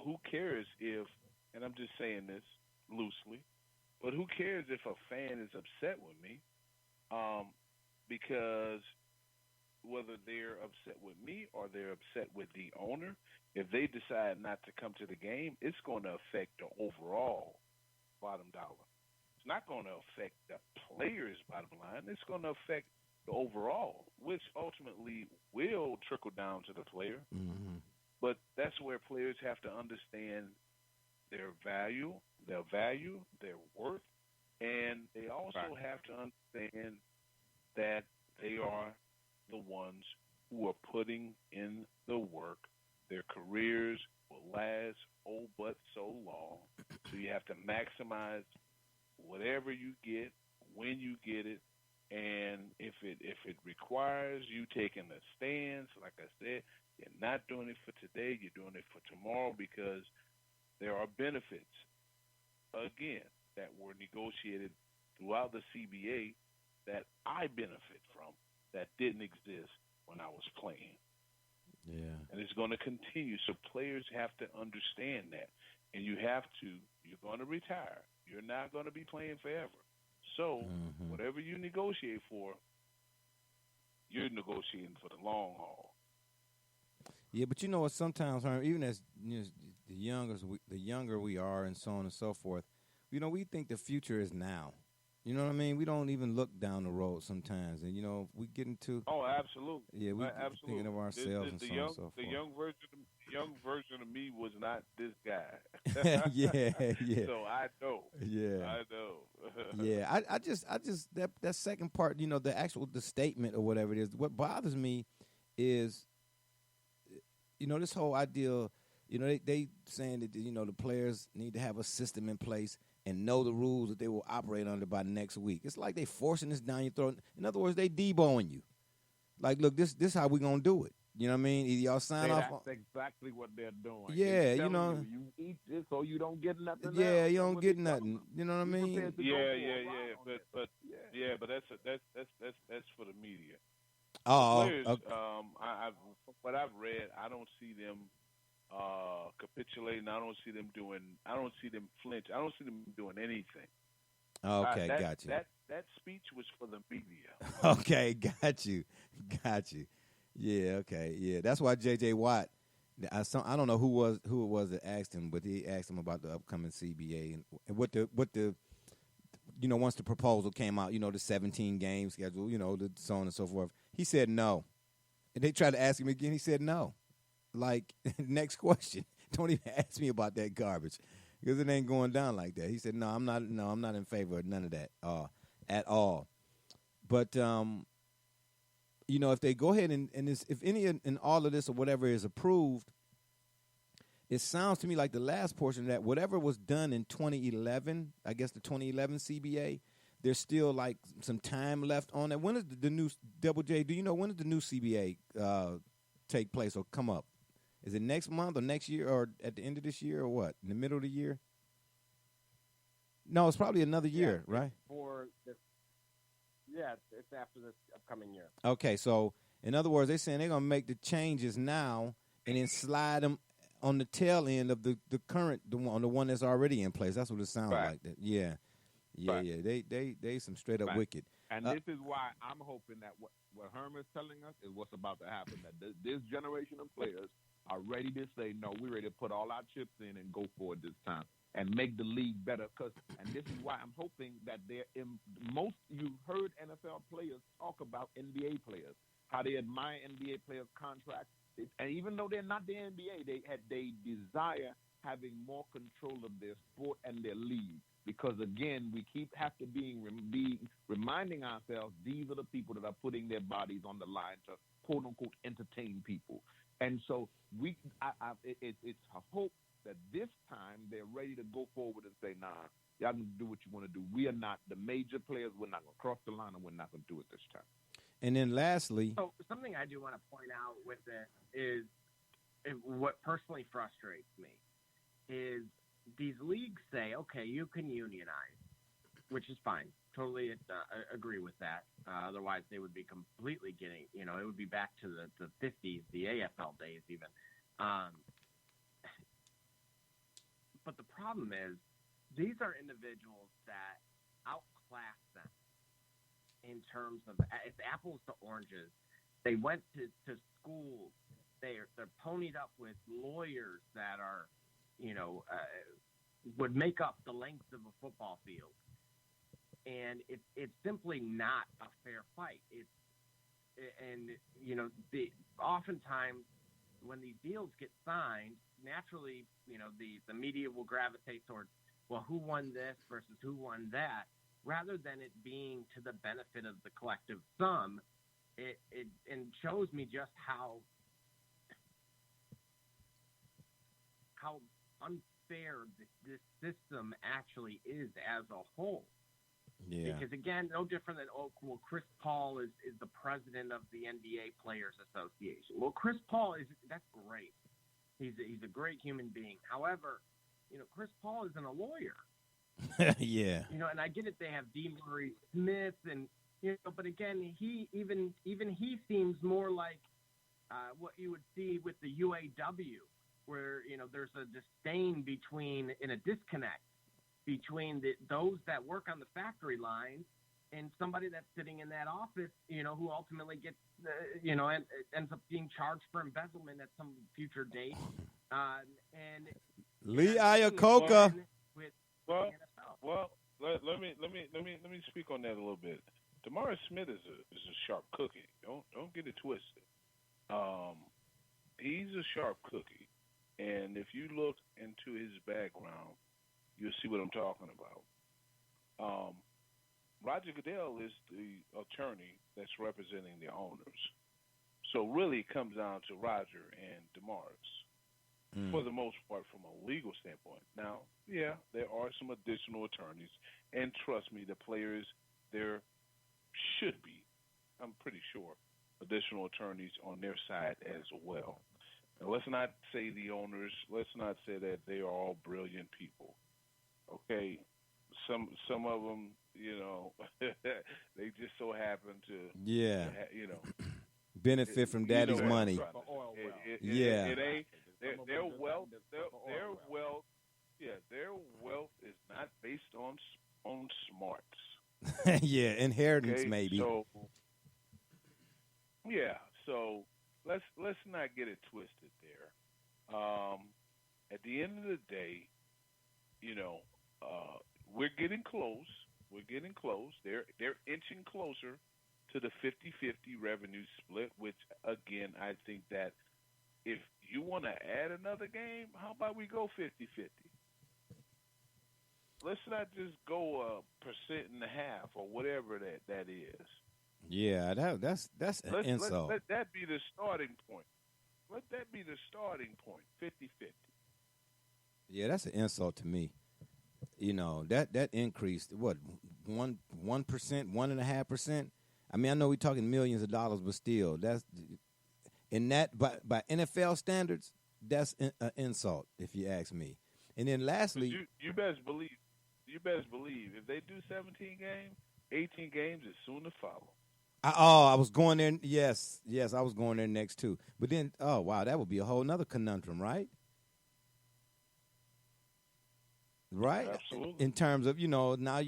Who cares if, and I'm just saying this loosely, but who cares if a fan is upset with me? Because whether they're upset with me or they're upset with the owner, if they decide not to come to the game, it's going to affect the overall bottom dollar. It's not going to affect the players' bottom line. It's going to affect the overall, which ultimately will trickle down to the player. Mm-hmm. But that's where players have to understand their value, their worth, and they also have to understand that they are the ones who are putting in the work. Their careers will last but so long. So you have to maximize whatever you get, when you get it, and if it requires you taking a stance, like I said, you're not doing it for today, you're doing it for tomorrow, because there are benefits, again, that were negotiated throughout the CBA that I benefit from that didn't exist when I was playing. Yeah. And it's going to continue. So players have to understand that. And you're going to retire. You're not going to be playing forever. So whatever you negotiate for, you're negotiating for the long haul. Yeah, but you know what? Sometimes, even as the younger we are, and so on and so forth, we think the future is now. You know what I mean? We don't even look down the road sometimes, and we get into. Oh, absolutely. Yeah, we absolutely. thinking of ourselves and so on and so forth. The young version of me was not this guy. yeah. So I know. Yeah, I know. Yeah, I just that second part, the statement or whatever it is. What bothers me is, this whole idea. They saying that the players need to have a system in place and know the rules that they will operate under by next week. It's like they forcing this down your throat. In other words, they deboing you. Like, look, this how we gonna do it. You know what I mean? Either y'all sign off. That's exactly what they're doing. Yeah, you eat this so you don't get nothing. Yeah, else. you don't get nothing. You know what I mean? But that's for the media. Oh, Players, okay. What I've read, I don't see them capitulating. I don't see them flinch. I don't see them doing anything. Okay, got you. That speech was for the media. Okay, got you. Yeah, okay, yeah. That's why J.J. Watt. I don't know who it was that asked him, but he asked him about the upcoming CBA and what the once the proposal came out, the 17 game schedule, the so on and so forth. He said no, and they tried to ask him again. He said no. Like, next question. Don't even ask me about that garbage because it ain't going down like that. He said, no, I'm not in favor of none of that at all. But, if they go ahead and if any and all of this or whatever is approved, it sounds to me like the last portion of that, whatever was done in 2011, I guess the 2011 CBA, there's still like some time left on that. When is the new Double J? Do you know when does the new CBA take place or come up? Is it next month or next year or at the end of this year or what? In the middle of the year? No, it's probably another year, right? It's after this upcoming year. Okay, so in other words, they're saying they're going to make the changes now and then slide them on the tail end of the current, the one that's already in place. That's what it sounds like. That. Yeah. They some straight up wicked. And this is why I'm hoping that what Herman's telling us is what's about to happen. That this generation of players are ready to say, no, we're ready to put all our chips in and go for it this time and make the league better. And this is why I'm hoping that you've heard NFL players talk about NBA players, how they admire NBA players' contracts. And even though they're not the NBA, they desire having more control of their sport and their league. Because, again, we have to be reminding ourselves these are the people that are putting their bodies on the line to, quote-unquote, entertain people. And so it's a hope that this time they're ready to go forward and say, nah, y'all can do what you want to do. We are not the major players. We're not going to cross the line, and we're not going to do it this time. And then lastly. So something I do want to point out with it is what personally frustrates me is these leagues say, okay, you can unionize, which is fine. Totally agree with that. Otherwise, they would be completely getting, it would be back to the 50s, the AFL days even. But the problem is these are individuals that outclass them in terms of it's apples to oranges. They went to school. They're ponied up with lawyers that are, would make up the length of a football field. And it's simply not a fair fight. Oftentimes when these deals get signed, naturally, the media will gravitate towards, well, who won this versus who won that, rather than it being to the benefit of the collective sum it and shows me just how unfair this system actually is as a whole. Yeah. Because again, no different than Chris Paul is the president of the NBA Players Association. Well, Chris Paul that's great. He's a great human being. However, Chris Paul isn't a lawyer. Yeah. And I get it. They have D. Murray Smith, and but again, he seems more like what you would see with the UAW, where there's a disdain and a disconnect between those that work on the factory line and somebody that's sitting in that office, who ultimately gets, and ends up being charged for embezzlement at some future date. And Lee Iacocca. Well, let me speak on that a little bit. Demar Smith is a sharp cookie. Don't get it twisted. He's a sharp cookie, and if you look into his background, you'll see what I'm talking about. Roger Goodell is the attorney that's representing the owners. So really it comes down to Roger and DeMaris for the most part from a legal standpoint. Now, yeah, there are some additional attorneys, and trust me, the players, there should be, I'm pretty sure, additional attorneys on their side as well. Now, let's not say the owners, let's not say that they are all brilliant people. Okay, some of them, they just so happen to, benefit from daddy's money. It ain't their wealth. Their wealth is not based on smarts. Yeah, inheritance maybe. So let's not get it twisted there. At the end of the day, we're getting close. They're inching closer to the 50-50 revenue split, which, again, I think that if you want to add another game, how about we go 50-50? Let's not just go 1.5% or whatever that is. Yeah, that's an insult. Let that be the starting point. 50-50. Yeah, that's an insult to me. That increased, what, 1%, 1.5%? I mean, I know we're talking millions of dollars, but still, that's in that by NFL standards, that's an insult, if you ask me. And then lastly, you best believe if they do 17 games, 18 games is soon to follow. I was going there. Yes, I was going there next too. But then, oh wow, that would be a whole nother conundrum, right? Right. Absolutely. In terms of now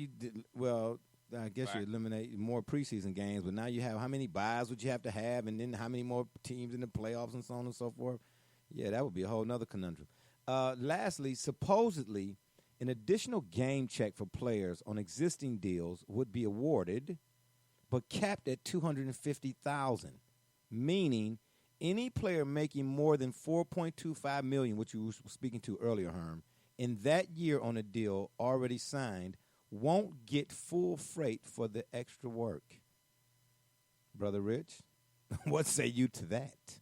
I guess you eliminate more preseason games, but now you have how many buys would you have to have, and then how many more teams in the playoffs and so on and so forth. Yeah, that would be a whole nother conundrum. Lastly, supposedly, an additional game check for players on existing deals would be awarded, but capped at $250,000, meaning any player making more than $4.25 million, which you were speaking to earlier, Herm, in that year on a deal already signed, won't get full freight for the extra work. Brother Rich, what say you to that?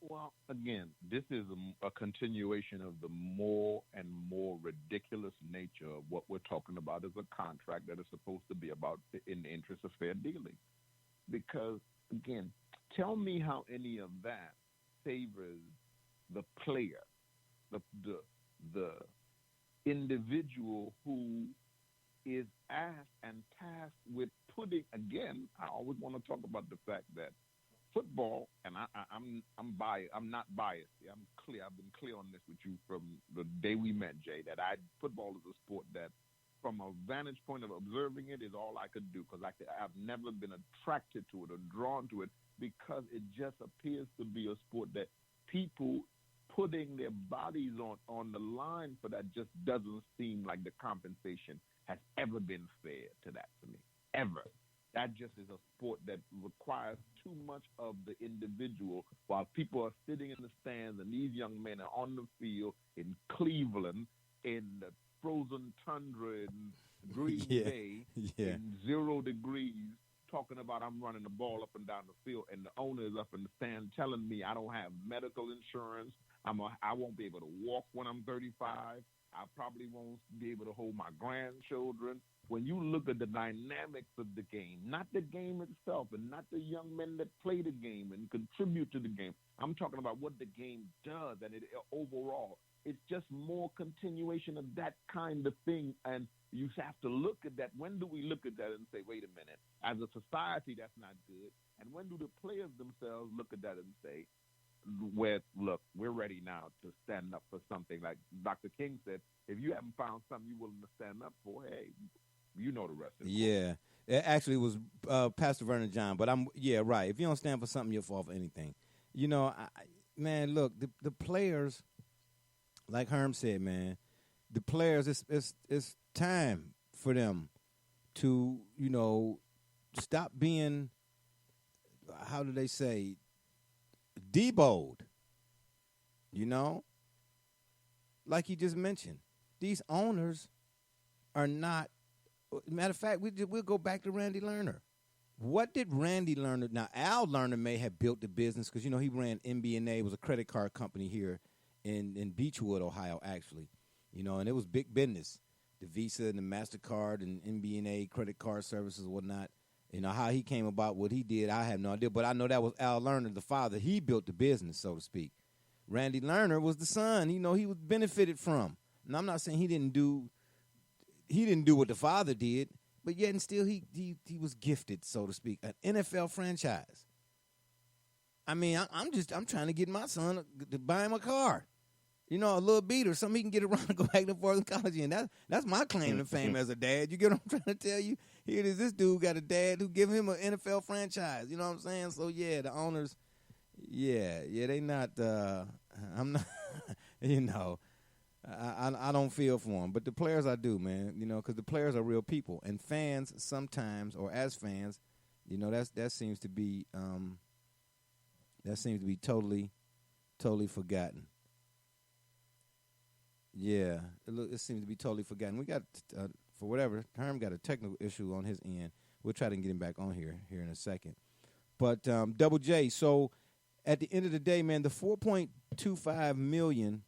Well, again, this is a continuation of the more and more ridiculous nature of what we're talking about as a contract that is supposed to be about in the interest of fair dealing. Because, again, tell me how any of that favors the player, the individual who is asked and tasked with putting, again, I always want to talk about the fact that football, and I'm biased. I'm not biased. I'm clear. I've been clear on this with you from the day we met, Jay, that football is a sport that, from a vantage point of observing it, is all I could do, because I've never been attracted to it or drawn to it, because it just appears to be a sport that people putting their bodies on the line for that just doesn't seem like the compensation has ever been fair to that for me, ever. That just is a sport that requires too much of the individual while people are sitting in the stands and these young men are on the field in Cleveland in the frozen tundra in Green Yeah. Bay Yeah. in 0 degrees, talking about I'm running the ball up and down the field, and the owner is up in the stand telling me I don't have medical insurance. I won't be able to walk when I'm 35. I probably won't be able to hold my grandchildren. When you look at the dynamics of the game, not the game itself, and not the young men that play the game and contribute to the game, I'm talking about what the game does and it overall. It's just more continuation of that kind of thing, and you have to look at that. When do we look at that and say, wait a minute, as a society, that's not good? And when do the players themselves look at that and say, look, we're ready now to stand up for something? Like Dr. King said, if you haven't found something you're willing to stand up for, hey, you know the rest of it. Yeah. It actually was Pastor Vernon John, but right. If you don't stand for something, you'll fall for anything. You know, man, look, the players, like Herm said, man, the players, it's time for them to, you know, stop being, how do they say, deboed. You know? Like you just mentioned, these owners are not, matter of fact, we'll go back to Randy Lerner. What did Randy Lerner, now Al Lerner may have built the business because, you know, he ran MBNA, was a credit card company here in Beechwood, Ohio, actually. You know, and it was big business. The Visa and the MasterCard and MBNA credit card services and whatnot. You know, how he came about what he did, I have no idea. But I know that was Al Lerner, the father. He built the business, so to speak. Randy Lerner was the son. You know, he was benefited from. And I'm not saying he didn't do what the father did, but yet and still he was gifted, so to speak, an NFL franchise. I mean, I'm trying to get my son to buy him a car. You know, a little beater, something he can get around and go back and forth in college in. That's my claim to fame as a dad. You get what I'm trying to tell you? Here it is, this dude got a dad who give him an NFL franchise. You know what I'm saying? So, yeah, the owners, they not, I'm not, you know, I don't feel for them. But the players I do, man, you know, because the players are real people. And fans sometimes, or as fans, you know, that seems to be totally forgotten. Yeah, it seems to be totally forgotten. We got, for whatever, Herm got a technical issue on his end. We'll try to get him back on here in a second. But Double J, so at the end of the day, man, the $4.25 million,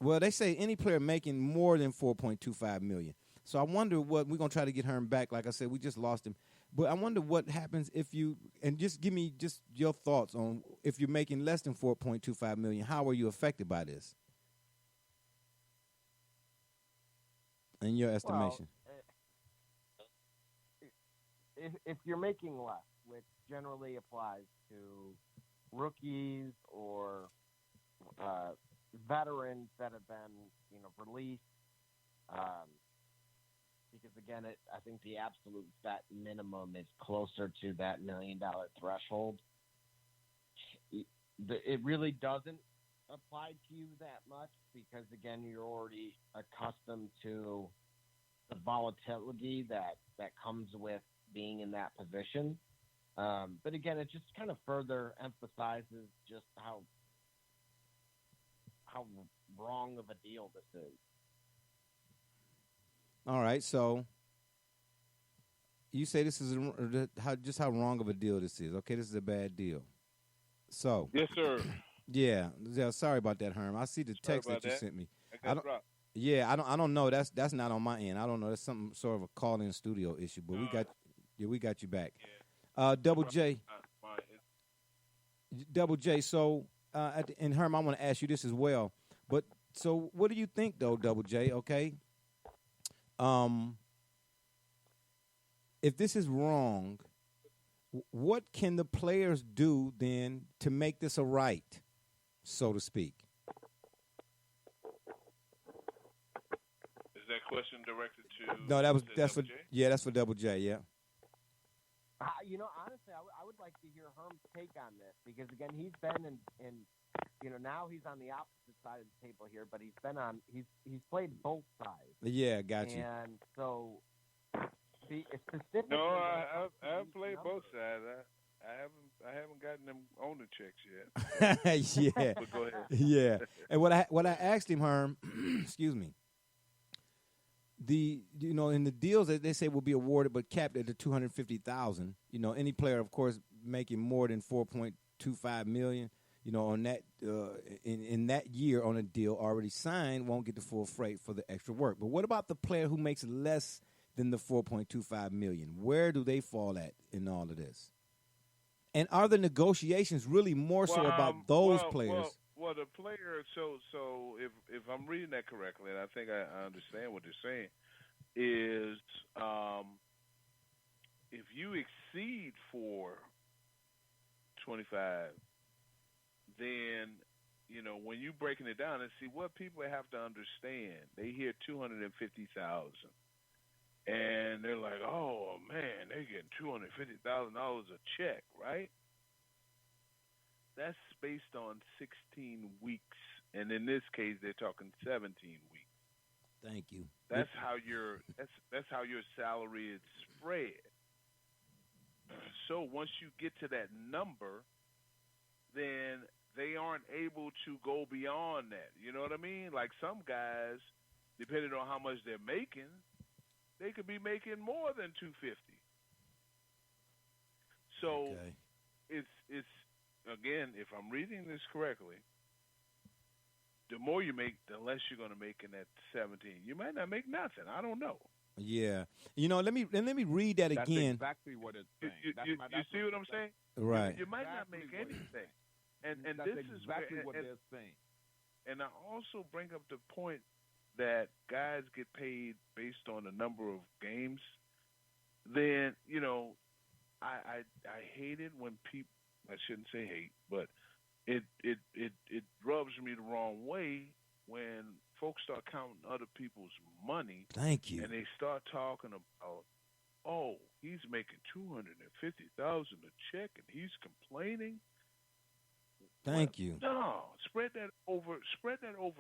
well, they say any player making more than $4.25 million. So I wonder what, we're going to try to get Herm back. Like I said, we just lost him. But I wonder what happens if you, and just give me just your thoughts on if you're making less than $4.25 million, how are you affected by this? In your estimation. Well, if you're making less, which generally applies to rookies or veterans that have been, you know, released, because again, I think the absolute stat minimum is closer to that $1 million threshold. It really doesn't apply to you that much because again, you're already accustomed to the volatility that comes with being in that position. But again, it just kind of further emphasizes just how wrong of a deal this is. All right, so you say this is how wrong of a deal this is. Okay, this is a bad deal. So Yes, sir. Yeah. Sorry about that, Herm. I see the text that you sent me. I dropped. Yeah, I don't know. That's not on my end. I don't know. That's some sort of a call-in studio issue. But we got you back. Yeah. Double J. So and Herm, I want to ask you this as well. But so what do you think though, Double J? Okay. If this is wrong, what can the players do then to make this a right, so to speak? Is that question directed to? No, that's for J? that's for Double J. Yeah. You know, honestly, I would like to hear Herm's take on this because again, he's been in you know, now he's on the opposite side of the table here, but he's played both sides. Yeah, got you. And so, specifically, No, I've played both sides. I haven't gotten them owner checks yet. Yeah, But go ahead. yeah. And what I asked him, Herm, excuse me, in the deals that they say will be awarded but capped at the $250,000. Any player, of course, making more than $4.25 million. On that in that year on a deal already signed, won't get the full freight for the extra work. But what about the player who makes less than the $4.25 million? Where do they fall at in all of this? And are the negotiations really more so about those players? Well, the player. So if I'm reading that correctly, and I think I understand what they're saying, is if you exceed 425, then when you breaking it down and see what people have to understand, they hear 250,000, and they're like, oh man, they're getting $250,000 a check, right? That's based on 16 weeks, and in this case, they're talking 17 weeks. Thank you. That's how that's how your salary is spread. So once you get to that number, then they aren't able to go beyond that. You know what I mean? Like some guys, depending on how much they're making, they could be making more than $250. So it's again, if I'm reading this correctly, the more you make, the less you're going to make in that 17. You might not make nothing. I don't know. Yeah. Let me read that That's again. exactly what it's saying. You see what I'm saying? Right. You might not make anything. And that's this exactly is what they're saying. And I also bring up the point that guys get paid based on the number of games. Then I hate it when people. I shouldn't say hate, but it rubs me the wrong way when folks start counting other people's money. Thank you. And they start talking about, oh, he's making $250,000 a check and he's complaining. Thank you. No, spread that over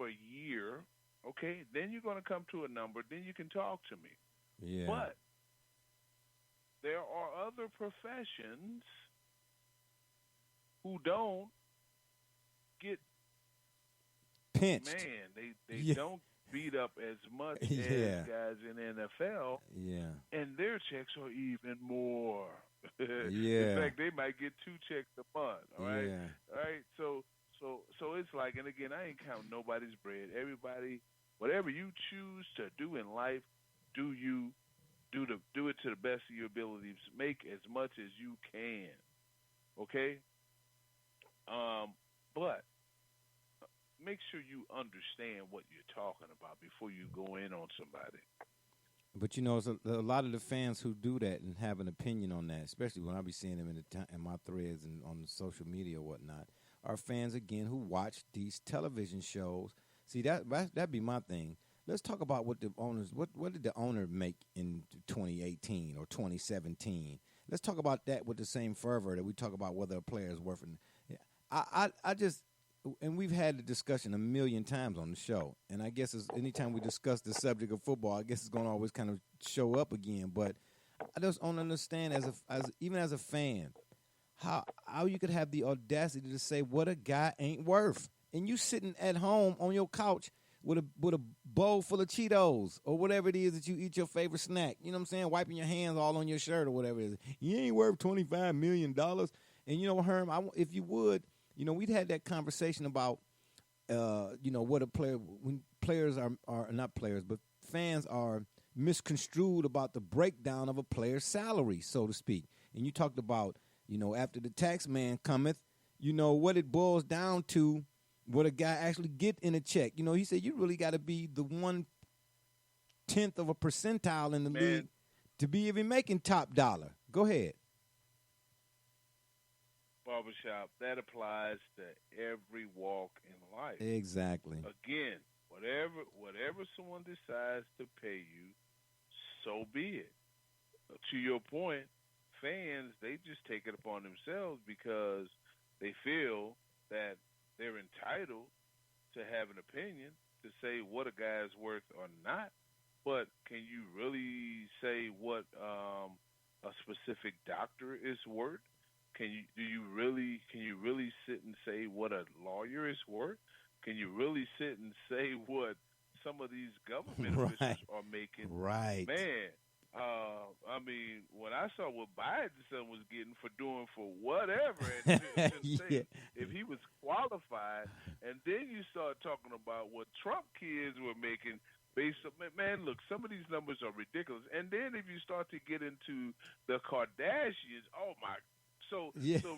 a year, okay? Then you're going to come to a number. Then you can talk to me. Yeah. But there are other professions who don't get pinched. Man, they don't beat up as much as guys in the NFL. Yeah. And their checks are even more. Yeah. In fact, they might get 2 checks a month. All right. Yeah. All right. So it's like, and again, I ain't counting nobody's bread. Everybody, whatever you choose to do in life, do it to the best of your abilities. Make as much as you can. Okay. But make sure you understand what you're talking about before you go in on somebody. But it's a lot of the fans who do that and have an opinion on that, especially when I be seeing them in my threads and on social media or whatnot, are fans again who watch these television shows. See, that'd be my thing. Let's talk about what the owners. What did the owner make in 2018 or 2017? Let's talk about that with the same fervor that we talk about whether a player is worth. I just, and we've had the discussion a million times on the show, and I guess anytime we discuss the subject of football, I guess it's going to always kind of show up again. But I just don't understand even as a fan, how you could have the audacity to say what a guy ain't worth, and you sitting at home on your couch with a bowl full of Cheetos or whatever it is that you eat your favorite snack. You know what I'm saying? Wiping your hands all on your shirt or whatever it is. You ain't worth $25 million. And Herm, if you would. We'd had that conversation about, what a player, when players are not players, but fans are misconstrued about the breakdown of a player's salary, so to speak. And you talked about, after the tax man cometh, what it boils down to, what a guy actually get in a check. He said you really got to be the 1/10 of a percentile in the league to be even making top dollar. Go ahead. Barbershop, that applies to every walk in life. Exactly. Again, whatever someone decides to pay you, so be it. To your point, fans, they just take it upon themselves because they feel that they're entitled to have an opinion to say what a guy is worth or not. But can you really say what a specific doctor is worth? can you really sit and say what a lawyer is worth? Can you really sit and say what some of these government officials are making? Right. Man, I mean, when I saw what Biden's son was getting for doing for whatever, and say if he was qualified, and then you start talking about what Trump kids were making based on, man, look, some of these numbers are ridiculous. And then if you start to get into the Kardashians, oh my, so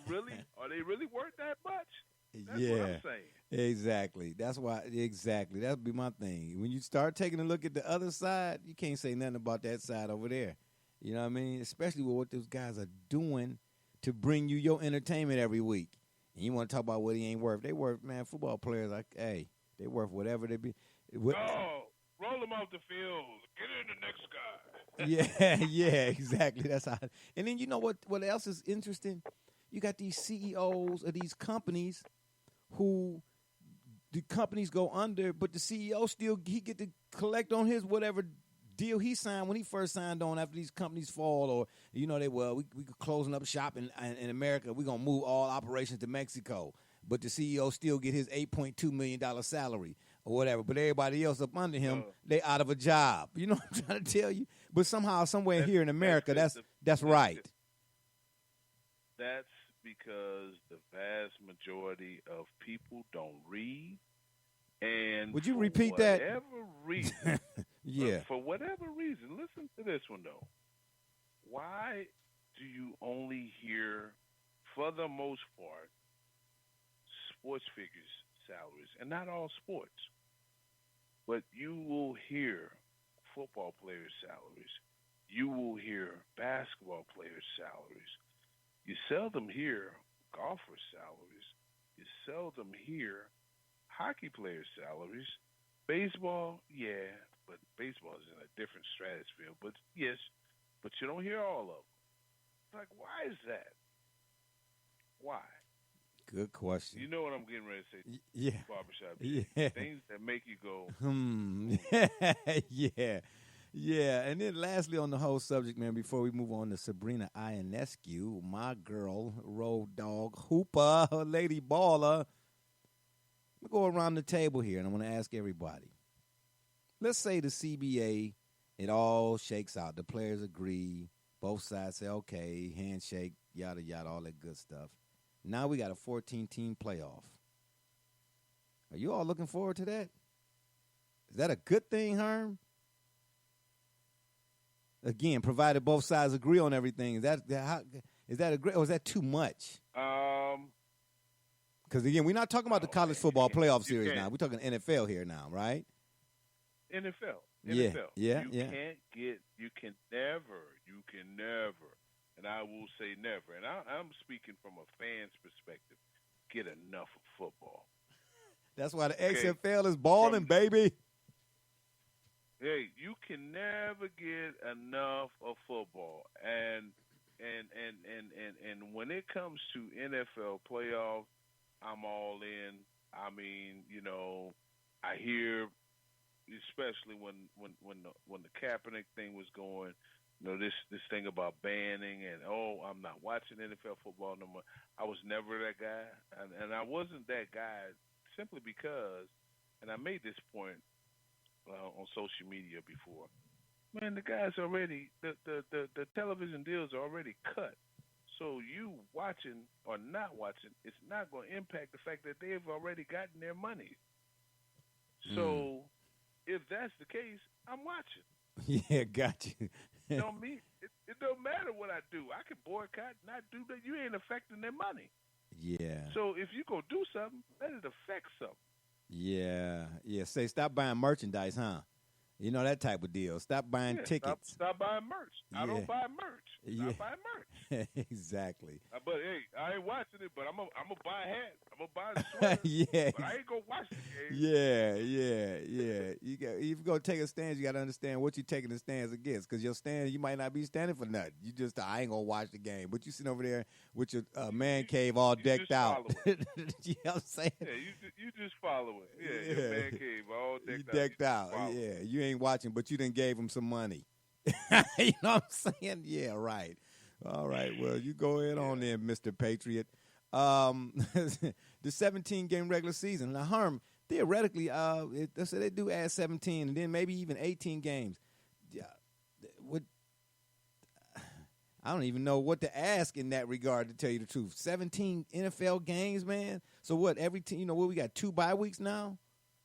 really, are they really worth that much? That's what I'm saying. Exactly. That's why. Exactly. That'd be my thing. When you start taking a look at the other side, you can't say nothing about that side over there. You know what I mean? Especially with what those guys are doing to bring you your entertainment every week. And you want to talk about what he ain't worth? They worth, man. Football players, like, hey, they worth whatever they be. Roll him off the field. Get in the next guy. Yeah, exactly. That's how. And then you know what else is interesting? You got these CEOs of these companies who the companies go under, but the CEO still he get to collect on his whatever deal he signed when he first signed on after these companies fall, or we closing up shop in America. We're gonna move all operations to Mexico, but the CEO still get his $8.2 million salary or whatever. But everybody else up under him, they out of a job. You know what I'm trying to tell you? But somehow, somewhere here in America, that's right. That's because the vast majority of people don't read. And would you repeat that? For whatever reason, yeah. For whatever reason, listen to this one though. Why do you only hear, for the most part, sports figures' salaries, and not all sports, but you will hear football players' salaries. You will hear basketball players' salaries. You seldom hear golfers' salaries. You seldom hear hockey players' salaries. Baseball, yeah, but baseball is in a different stratosphere. But yes, but you don't hear all of them. It's like, why is that? Why? Good question. You know what I'm getting ready to say? Yeah. Barbershop. Yeah. Things that make you go, Yeah. Yeah, and then lastly on the whole subject, man, before we move on to Sabrina Ionescu, my girl, road dog, hooper, lady baller, I'm going to go around the table here, and I'm going to ask everybody. Let's say the CBA, it all shakes out. The players agree. Both sides say, okay, handshake, yada, yada, all that good stuff. Now we got a 14-team playoff. Are you all looking forward to that? Is that a good thing, Herm? Again, provided both sides agree on everything. Is that a great, or is that too much? Because again, we're not talking about the college football playoff series now. We're talking NFL here now, right? NFL. Yeah. You can never, and I will say never, and I'm speaking from a fan's perspective, get enough of football. That's why the XFL is balling, baby. Hey, you can never get enough of football, and when it comes to NFL playoffs, I'm all in. I mean, I hear, especially when the Kaepernick thing was going, this thing about banning and I'm not watching NFL football no more. I was never that guy, and I wasn't that guy simply because, and I made this point on social media before. Man, the guys already the television deals are already cut. So you watching or not watching, it's not going to impact the fact that they've already gotten their money. So if that's the case, I'm watching. Yeah, got you. It don't matter what I do. I can boycott, not do that. You ain't affecting their money. Yeah. So if you go do something, let it affect something. Yeah. Say, stop buying merchandise, huh? You know, that type of deal. Stop buying tickets. Stop buying merch. I don't buy merch. Stop buying merch. Exactly. But hey, I ain't watching it. But I'm gonna buy a hat. I'm gonna buy a sweater. Yeah. But I ain't gonna watch the game. Yeah. If you're gonna take a stance, you got to understand what you're taking a stance against. Because your stand, you might not be standing for nothing. You just, I ain't gonna watch the game. But you sitting over there with your man cave all decked out. You know what I'm saying? Yeah, you just follow it. Yeah, your man cave all decked out. You decked out. Yeah, you ain't watching, but you done gave him some money. You know what I'm saying? Yeah, right. All right. Well, you go ahead on there, Mr. Patriot. The 17-game regular season. Now, Herm, theoretically, they do add 17 and then maybe even 18 games. Yeah, I don't even know what to ask in that regard, to tell you the truth. 17 NFL games, man. So what? Every team, we got 2 bye weeks now,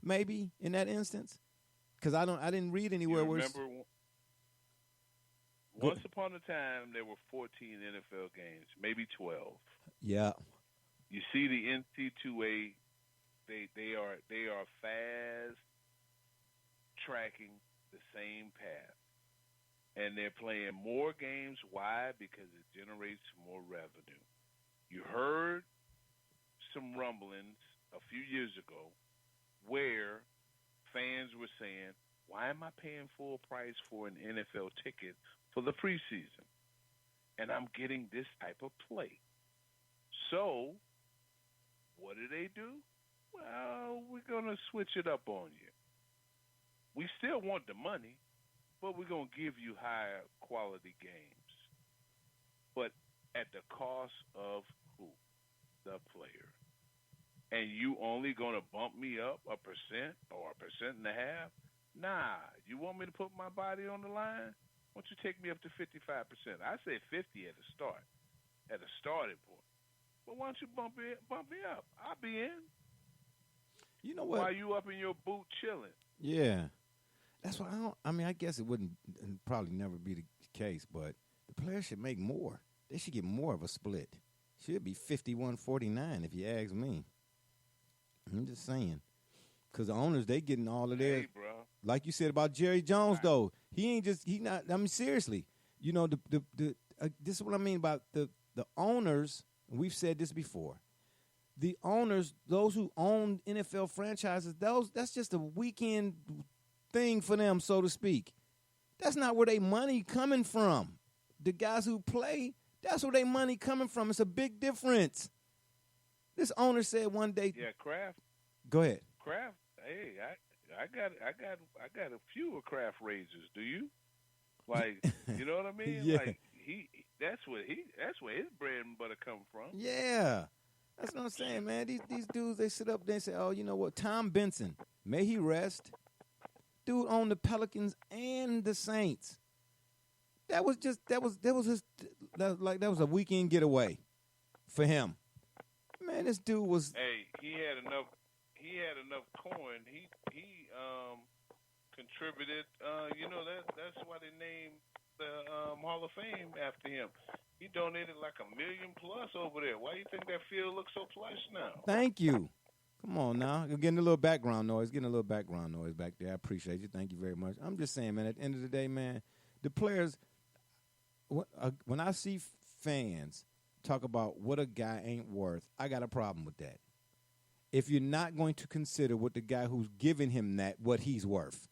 maybe in that instance. Because I didn't read anywhere where. Remember, once upon a time there were 14 NFL games, maybe 12. Yeah. You see the NCAA, they are fast tracking the same path. And they're playing more games. Why? Because it generates more revenue. You heard some rumblings a few years ago where fans were saying, why am I paying full price for an NFL ticket for the preseason? And I'm getting this type of play. So, what do? Well, we're going to switch it up on you. We still want the money, but we're going to give you higher quality games. But at the cost of who? The player. And you only going to bump me up 1% or 1.5%? Nah. You want me to put my body on the line? Why don't you take me up to 55%? I say 50 at the start, at a starting point. But why don't you bump me up? I'll be in. You know what? While you up in your boot chilling. Yeah. That's what I guess it wouldn't probably never be the case, but the players should make more. They should get more of a split. Should be 51-49 if you ask me. I'm just saying. Because the owners, they getting all of their, bro. Like you said about Jerry Jones, though. He not, I mean, seriously. This is what I mean about the owners, and we've said this before. The owners, those who own NFL franchises, that's just a weekend thing for them, so to speak. That's not where their money coming from. The guys who play, that's where their money coming from. It's a big difference. This owner said one day. Yeah, Kraft. Go ahead. Kraft. Hey, I got a few of Kraft razors. Do you? Like, you know what I mean? Yeah. Like that's where his bread and butter come from. Yeah. That's what I'm saying, man. These dudes, they sit up there and say, oh, you know what? Tom Benson, may he rest. Dude owned the Pelicans and the Saints. That was a weekend getaway for him. Man, this dude was. Hey, he had enough coin. He contributed. That's why they named the Hall of Fame after him. He donated like $1 million plus over there. Why do you think that field looks so plush now? Thank you. Come on now. You're getting a little background noise. Back there. I appreciate you. Thank you very much. I'm just saying, man, at the end of the day, man, the players, when I see fans talk about what a guy ain't worth, I got a problem with that. If you're not going to consider what the guy who's giving him that, what he's worth.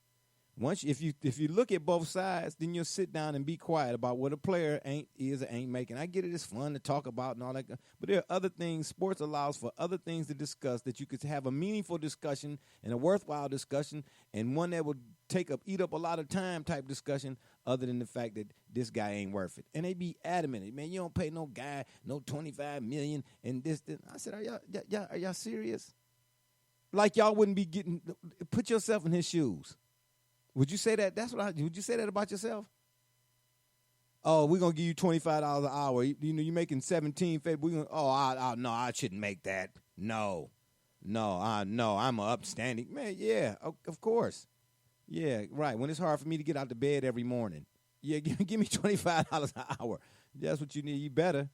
If you look at both sides, then you'll sit down and be quiet about what a player ain't making. I get it, it's fun to talk about and all that, but there are other things. Sports allows for other things to discuss that you could have a meaningful discussion and a worthwhile discussion, and one that would eat up a lot of time type discussion, other than the fact that this guy ain't worth it. And they be adamant, man, you don't pay no guy no $25 million and this. I said, are y'all serious? Like y'all wouldn't be getting. Put yourself in his shoes. Would you say that? Would you say that about yourself? Oh, we're gonna give you $25 an hour. You're making 17. No, I shouldn't make that. No, I'm an upstanding man. Yeah, of course. Yeah, right. When it's hard for me to get out of bed every morning, yeah, give me $25 an hour. That's what you need. You better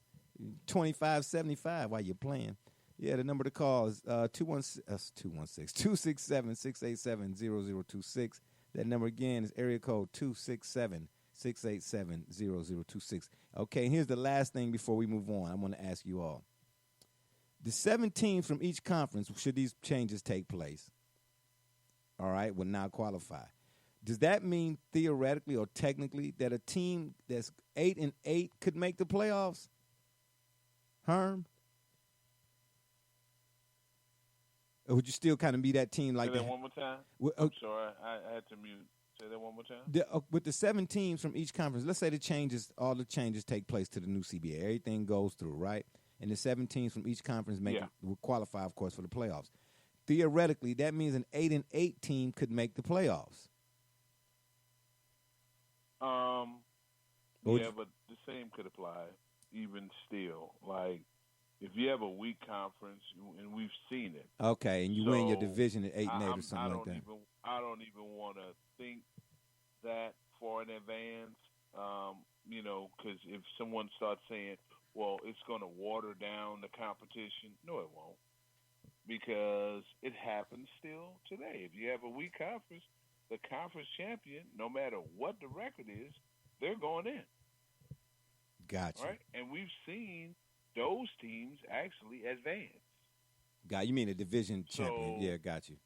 $25.75 while you're playing. Yeah, the number to call is 267-687-0026. That number again is area code 267-687-0026. Okay, and here's the last thing before we move on. I want to ask you all. The 7 teams from each conference, should these changes take place, all right, will now qualify. Does that mean theoretically or technically that a team that's 8-8 could make the playoffs? Herm? Or would you still kind of be that team like Say that? One more time. Well, I'm sorry, I had to mute. Say that one more time. With the 7 teams from each conference, let's say all the changes take place to the new CBA. Everything goes through, right? And the 7 teams from each conference will qualify, of course, for the playoffs. Theoretically, that means an 8-8 team could make the playoffs. But the same could apply even still. Like, if you have a weak conference, and we've seen it. Okay, and you win your division at 8-8 or something like that. I don't even want to think that far in advance, because if someone starts saying, well, it's going to water down the competition, no, it won't. Because it happens still today. If you have a weak conference, the conference champion, no matter what the record is, they're going in. Gotcha. Right? And we've seen those teams actually advance. You mean a division champion? Yeah, got you.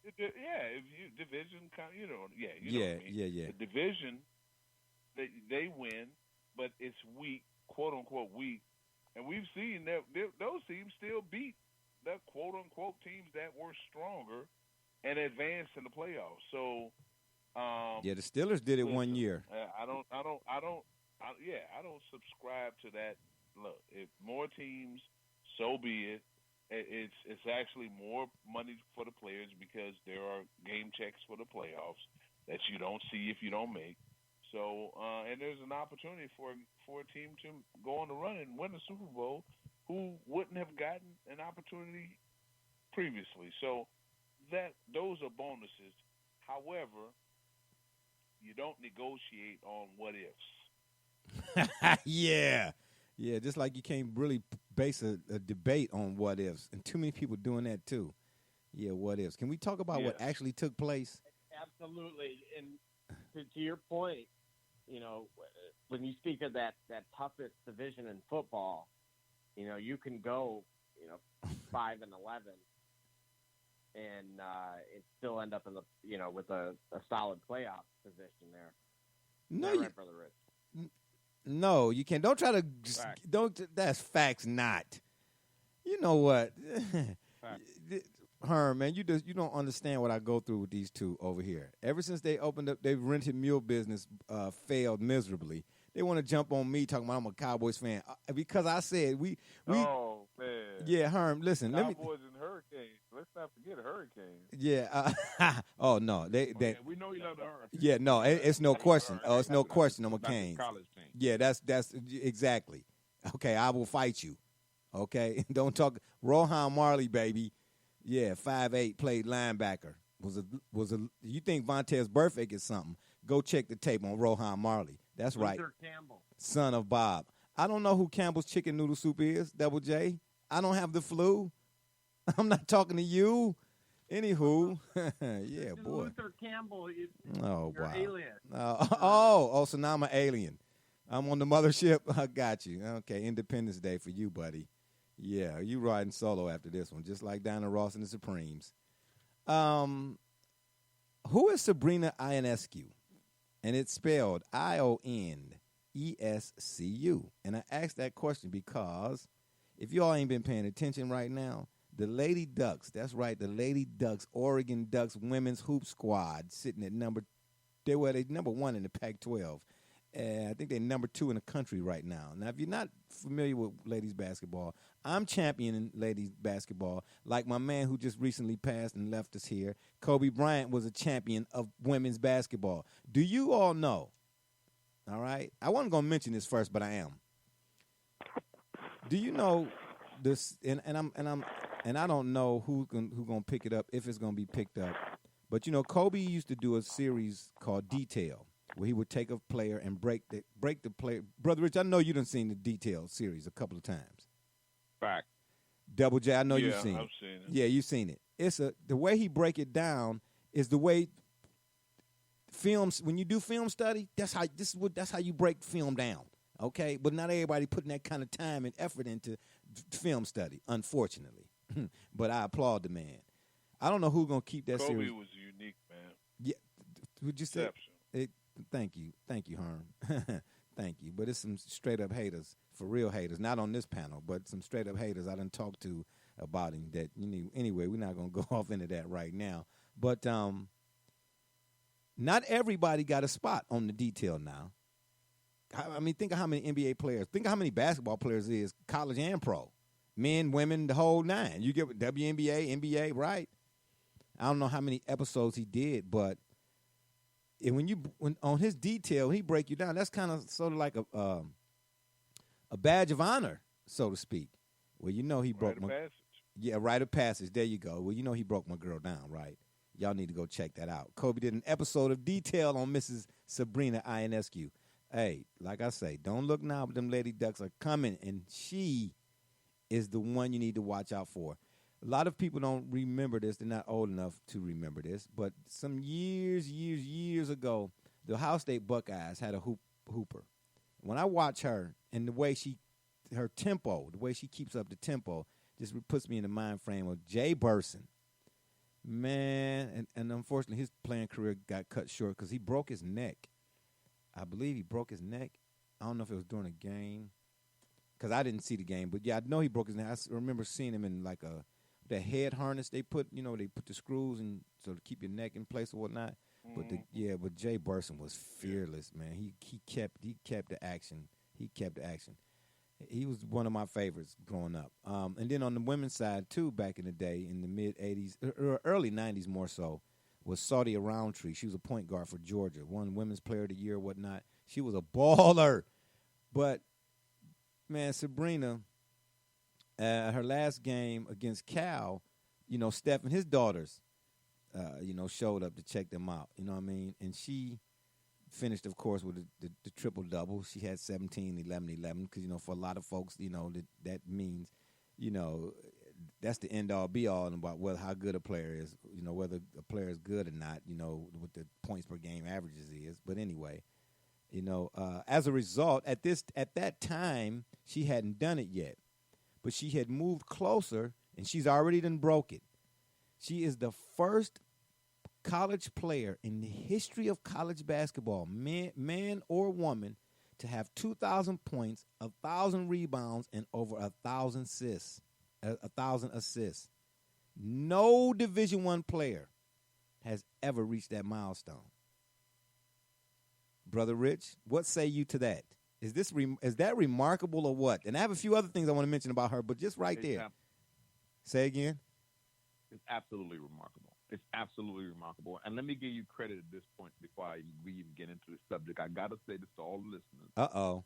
If you division, what I mean. Yeah. The division, they win, but it's weak, quote unquote weak, and we've seen that those teams still beat the quote unquote teams that were stronger and advanced in the playoffs. So, the Steelers did it one year. I don't subscribe to that. Look, if more teams, so be it. It's actually more money for the players because there are game checks for the playoffs that you don't see if you don't make. So, and there's an opportunity for a team to go on the run and win the Super Bowl who wouldn't have gotten an opportunity previously. So, those are bonuses. However, you don't negotiate on what ifs. Yeah, just like you can't really base a debate on what ifs, and too many people doing that too. Yeah, what ifs. Can we talk about what actually took place? Absolutely, and to your point, when you speak of that toughest division in football, you can go 5-11, and it still end up in the with a solid playoff position there. No, right, Brother Rich? No, you can't. Don't try to. That's facts, not. You know what, Herm, man, you don't understand what I go through with these two over here. Ever since they opened up, they rented mule business, failed miserably. They want to jump on me talking about I'm a Cowboys fan because I said we. Oh man. Yeah, Herm. Listen, Cowboys and Hurricanes. Let's not forget Hurricanes. Yeah. Oh no, they. We know you love the Hurricanes. Yeah, no, it's no question. Oh, it's no question. I'm a Canes. College team. Yeah, that's exactly. Okay, I will fight you. Okay, don't talk. Rohan Marley, baby. Yeah, 5'8", played linebacker. Was a. You think Vontez Burfict is something? Go check the tape on Rohan Marley. That's right. Luther Campbell, son of Bob. I don't know who Campbell's chicken noodle soup is. Double J. I don't have the flu. I'm not talking to you. Anywho, yeah, boy. Luther Campbell is wow. alien. So now I'm an alien. I'm on the mothership. I got you. Okay, Independence Day for you, buddy. Yeah, you riding solo after this one, just like Diana Ross and the Supremes. Who is Sabrina Ionescu? And it's spelled Ionescu. And I asked that question because if y'all ain't been paying attention right now, the Lady Ducks, that's right, the Lady Ducks, Oregon Ducks women's hoop squad sitting at number 1 in the Pac-12. I think they're number 2 in the country right now. Now, if you're not familiar with ladies basketball, I'm championing ladies basketball like my man who just recently passed and left us here. Kobe Bryant was a champion of women's basketball. Do you all know? All right? I wasn't going to mention this first, but I am. Do you know this? And I don't know who's going to pick it up, if it's going to be picked up. But, Kobe used to do a series called Detail, where he would take a player and break the player. Brother Rich, I know you done seen the Detail series a couple of times. Fact. Double J, I know you've seen it. I've seen it. Yeah, you've seen it. The way he break it down is the way films. When you do film study, that's how you break film down. Okay, but not everybody putting that kind of time and effort into film study, unfortunately. But I applaud the man. I don't know who's gonna keep that Kobe series. was unique, man. Yeah, would you say? Exception. Thank you, Herm. Thank you. But it's some straight up haters, for real haters, not on this panel, but some straight up haters I done talked to about him. That anyway, we're not gonna go off into that right now. But Not everybody got a spot on the detail now. I mean, think of how many NBA players. Think of how many basketball players is college and pro. Men, women, the whole nine. You get WNBA, NBA, right? I don't know how many episodes he did, but when on his detail, he break you down. That's kind of sort of like a badge of honor, so to speak. Well, you know he broke my passage. Yeah, rite of passage. There you go. Well, you know he broke my girl down, right? Y'all need to go check that out. Kobe did an episode of detail on Mrs. Sabrina Ionescu. Hey, like I say, don't look now, but them Lady Ducks are coming, and she is the one you need to watch out for. A lot of people don't remember this. They're not old enough to remember this. But some years ago, the Ohio State Buckeyes had a hooper. When I watch her and the way her tempo, the way she keeps up the tempo, just puts me in the mind frame of Jay Burson. Man, and unfortunately his playing career got cut short because he broke his neck. I believe he broke his neck. I don't know if it was during a game because I didn't see the game. But, yeah, I know he broke his neck. I remember seeing him in like the head harness they put, they put the screws in so to keep your neck in place or whatnot. But Jay Burson was fearless, man. He kept the action. He kept the action. He was one of my favorites growing up. And then on the women's side, too, back in the day, in the mid-'80s, or early 90s more so, was Saudi Roundtree. She was a point guard for Georgia, won Women's Player of the Year, whatnot. She was a baller. But, man, Sabrina, her last game against Cal, Steph and his daughters, showed up to check them out. You know what I mean? And she finished, of course, with the triple-double. She had 17, 11, 11, because, for a lot of folks, that means, that's the end-all, be-all about how good a player is, whether a player is good or not, what the points per game averages is. But anyway, as a result, at that time, she hadn't done it yet. But she had moved closer, and she's already done broke it. She is the first college player in the history of college basketball, man or woman, to have 2,000 points, 1,000 rebounds, and over 1,000 assists. 1,000 assists. No Division I player has ever reached that milestone. Brother Rich, what say you to that? Is that remarkable or what? And I have a few other things I want to mention about her, but just right there. Say again. It's absolutely remarkable. It's absolutely remarkable. And let me give you credit at this point before we even get into the subject. I got to say this to all the listeners. Uh-oh.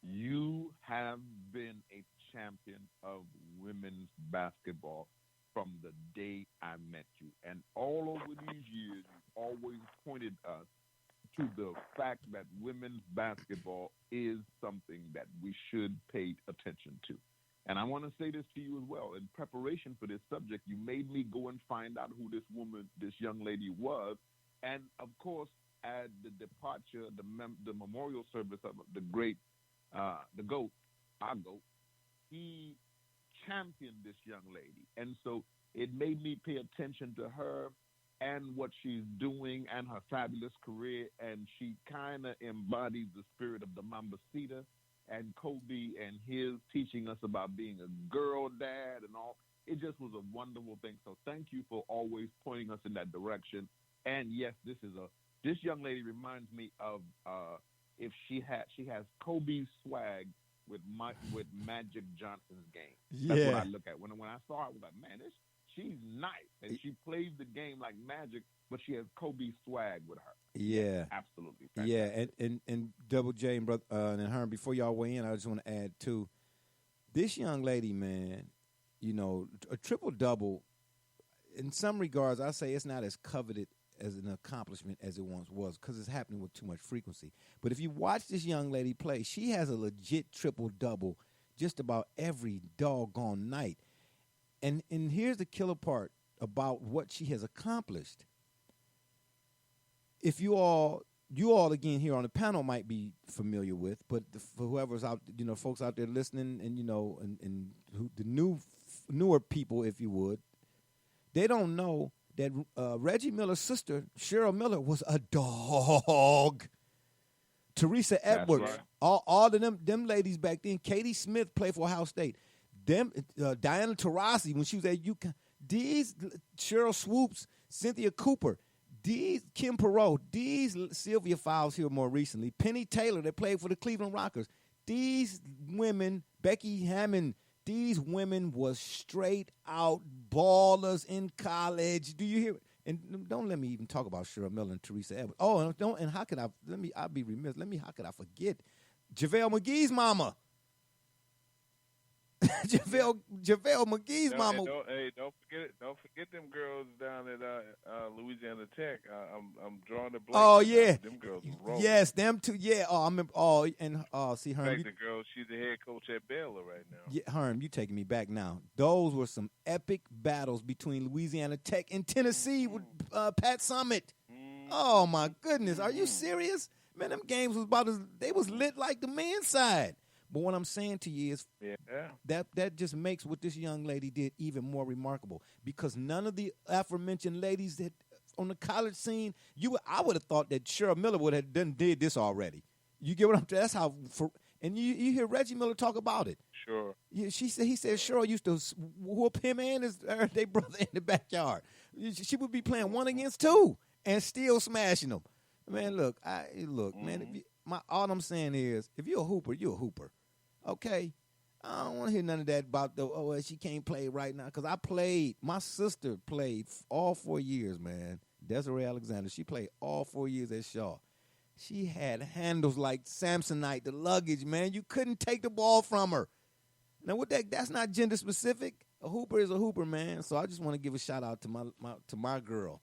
You have been a champion of women's basketball from the day I met you. And all over these years, you've always pointed us to the fact that women's basketball is something that we should pay attention to. And I want to say this to you as well. In preparation for this subject, you made me go and find out who this young lady was. And, of course, at the departure, the memorial service of the great, the GOAT, our GOAT, he championed this young lady. And so it made me pay attention to her and what she's doing and her fabulous career. And she kind of embodies the spirit of the Mambacita and Kobe and his teaching us about being a girl dad and all. It just was a wonderful thing. So thank you for always pointing us in that direction. And yes, this young lady reminds me of if she has Kobe's swag with Magic Johnson's game. That's what I look at. When I saw her, I was like, man, she's nice. And she plays the game like Magic, but she has Kobe's swag with her. Yeah. Absolutely. Fantastic. Yeah, and Double J and brother and Herm, before y'all weigh in, I just want to add too, this young lady, man, a triple-double, in some regards, I say it's not as coveted as an accomplishment as it once was because it's happening with too much frequency. But if you watch this young lady play, she has a legit triple-double just about every doggone night. And here's the killer part about what she has accomplished. If you all again here on the panel might be familiar with, but for whoever's out, folks out there listening, and and who, the newer people, if you would, they don't know that Reggie Miller's sister Cheryl Miller was a dog. Teresa Edwards, right. all of them ladies back then. Katie Smith played for Ohio State. Them Diana Taurasi when she was at UConn. These Cheryl Swoops, Cynthia Cooper. These Kim Perot, these Sylvia Fowles here more recently, Penny Taylor that played for the Cleveland Rockers. These women, Becky Hammond, these women was straight out ballers in college. Do you hear? And don't let me even talk about Cheryl Miller and Teresa Edwards. Oh, and don't. And how could I? I'll be remiss. How could I forget JaVale McGee's mama? JaVale McGee's mama. Don't forget them girls down at Louisiana Tech. I'm drawing the blank. Oh yeah, them girls roll. Yes, them two. Yeah. Oh, I remember. Oh, and see Herm. The girl, she's the head coach at Baylor right now. Yeah, Herm, you taking me back now. Those were some epic battles between Louisiana Tech and Tennessee with Pat Summitt. Oh my goodness, are you serious? Man, them games was they was lit like the men's side. But what I'm saying to you is that just makes what this young lady did even more remarkable, because none of the aforementioned ladies that on the college scene, I would have thought that Cheryl Miller would have did this already. You get what I'm saying? That's how. And you hear Reggie Miller talk about it. Sure. Yeah, he said Cheryl used to whoop him and their brother in the backyard. She would be playing 1 against 2 and still smashing them. Man, look, man. All I'm saying is, if you're a hooper, you're a hooper. Okay, I don't want to hear none of that about she can't play right now, because I played. My sister played all 4 years, man. Desiree Alexander, she played all 4 years at Shaw. She had handles like Samsonite, the luggage, man. You couldn't take the ball from her. Now, that's not gender specific. A hooper is a hooper, man. So I just want to give a shout out to my girl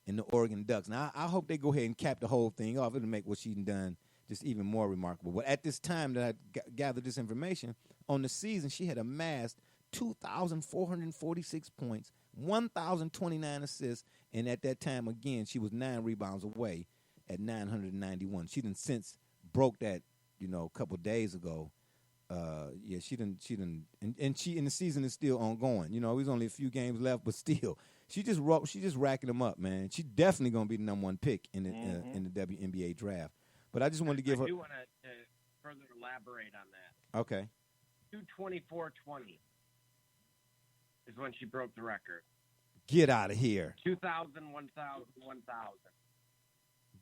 in the Oregon Ducks. Now, I hope they go ahead and cap the whole thing off. It'll make what she's done just even more remarkable. But at this time that I gathered this information, on the season, she had amassed 2,446 points, 1,029 assists, and at that time, again, she was 9 rebounds away at 991. She done since broke that, a couple of days ago. She didn't, and the season is still ongoing. There's only a few games left, but still, she just racking them up, man. She's definitely gonna be the number 1 pick in the WNBA draft. But I just wanted to give her. I do want to further elaborate on that. Okay. 2:24:20 is when she broke the record. Get out of here. 2,000, 1,000, 1,000.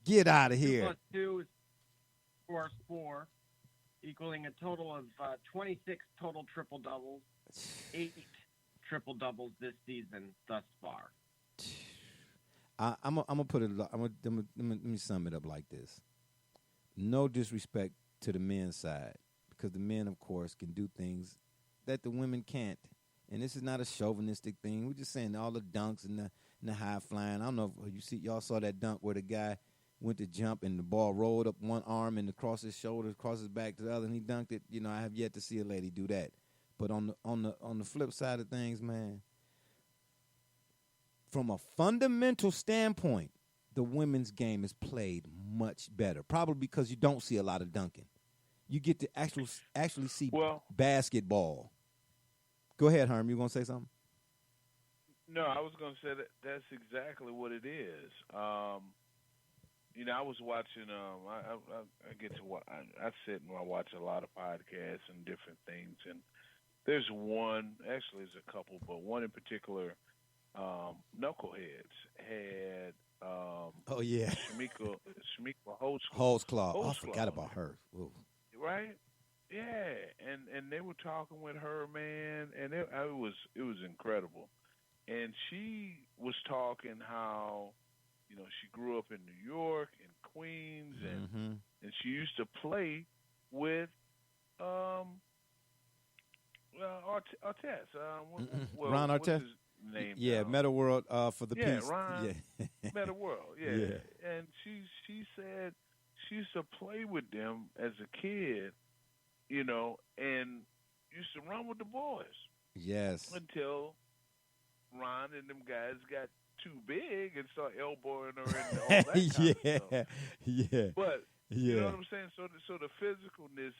Get out of here. 2 plus 2 is, of course, 4, equaling a total of 26 total triple doubles, 8 triple doubles this season thus far. I'm gonna put it. Let me sum it up like this. No disrespect to the men's side, because the men, of course, can do things that the women can't. And this is not a chauvinistic thing. We're just saying all the dunks and the high flying. I don't know if y'all saw that dunk where the guy went to jump and the ball rolled up one arm and across his shoulder, across his back to the other, and he dunked it. I have yet to see a lady do that. But on the flip side of things, man, from a fundamental standpoint, the women's game is played much better. Probably because you don't see a lot of dunking. You get to actually see basketball. Go ahead, Herm. You gonna say something? No, I was gonna say that's exactly what it is. I was watching. I get to watch. I sit and I watch a lot of podcasts and different things. And there's one. Actually, there's a couple, but one in particular. Knuckleheads had. Shamika Holtzclaw. I forgot about her. Ooh. Right? Yeah, and they were talking with her, man, and it was incredible. And she was talking how, she grew up in New York and Queens, and she used to play with Artest. Ron Artest. What's his name? Yeah, Meta World for the peace. Ron. Yeah, Meta World. Yeah. And she said she used to play with them as a kid, and used to run with the boys. Yes. Until Ron and them guys got too big and started elbowing her and all that kind of stuff. Yeah. But you know what I'm saying? So the physicalness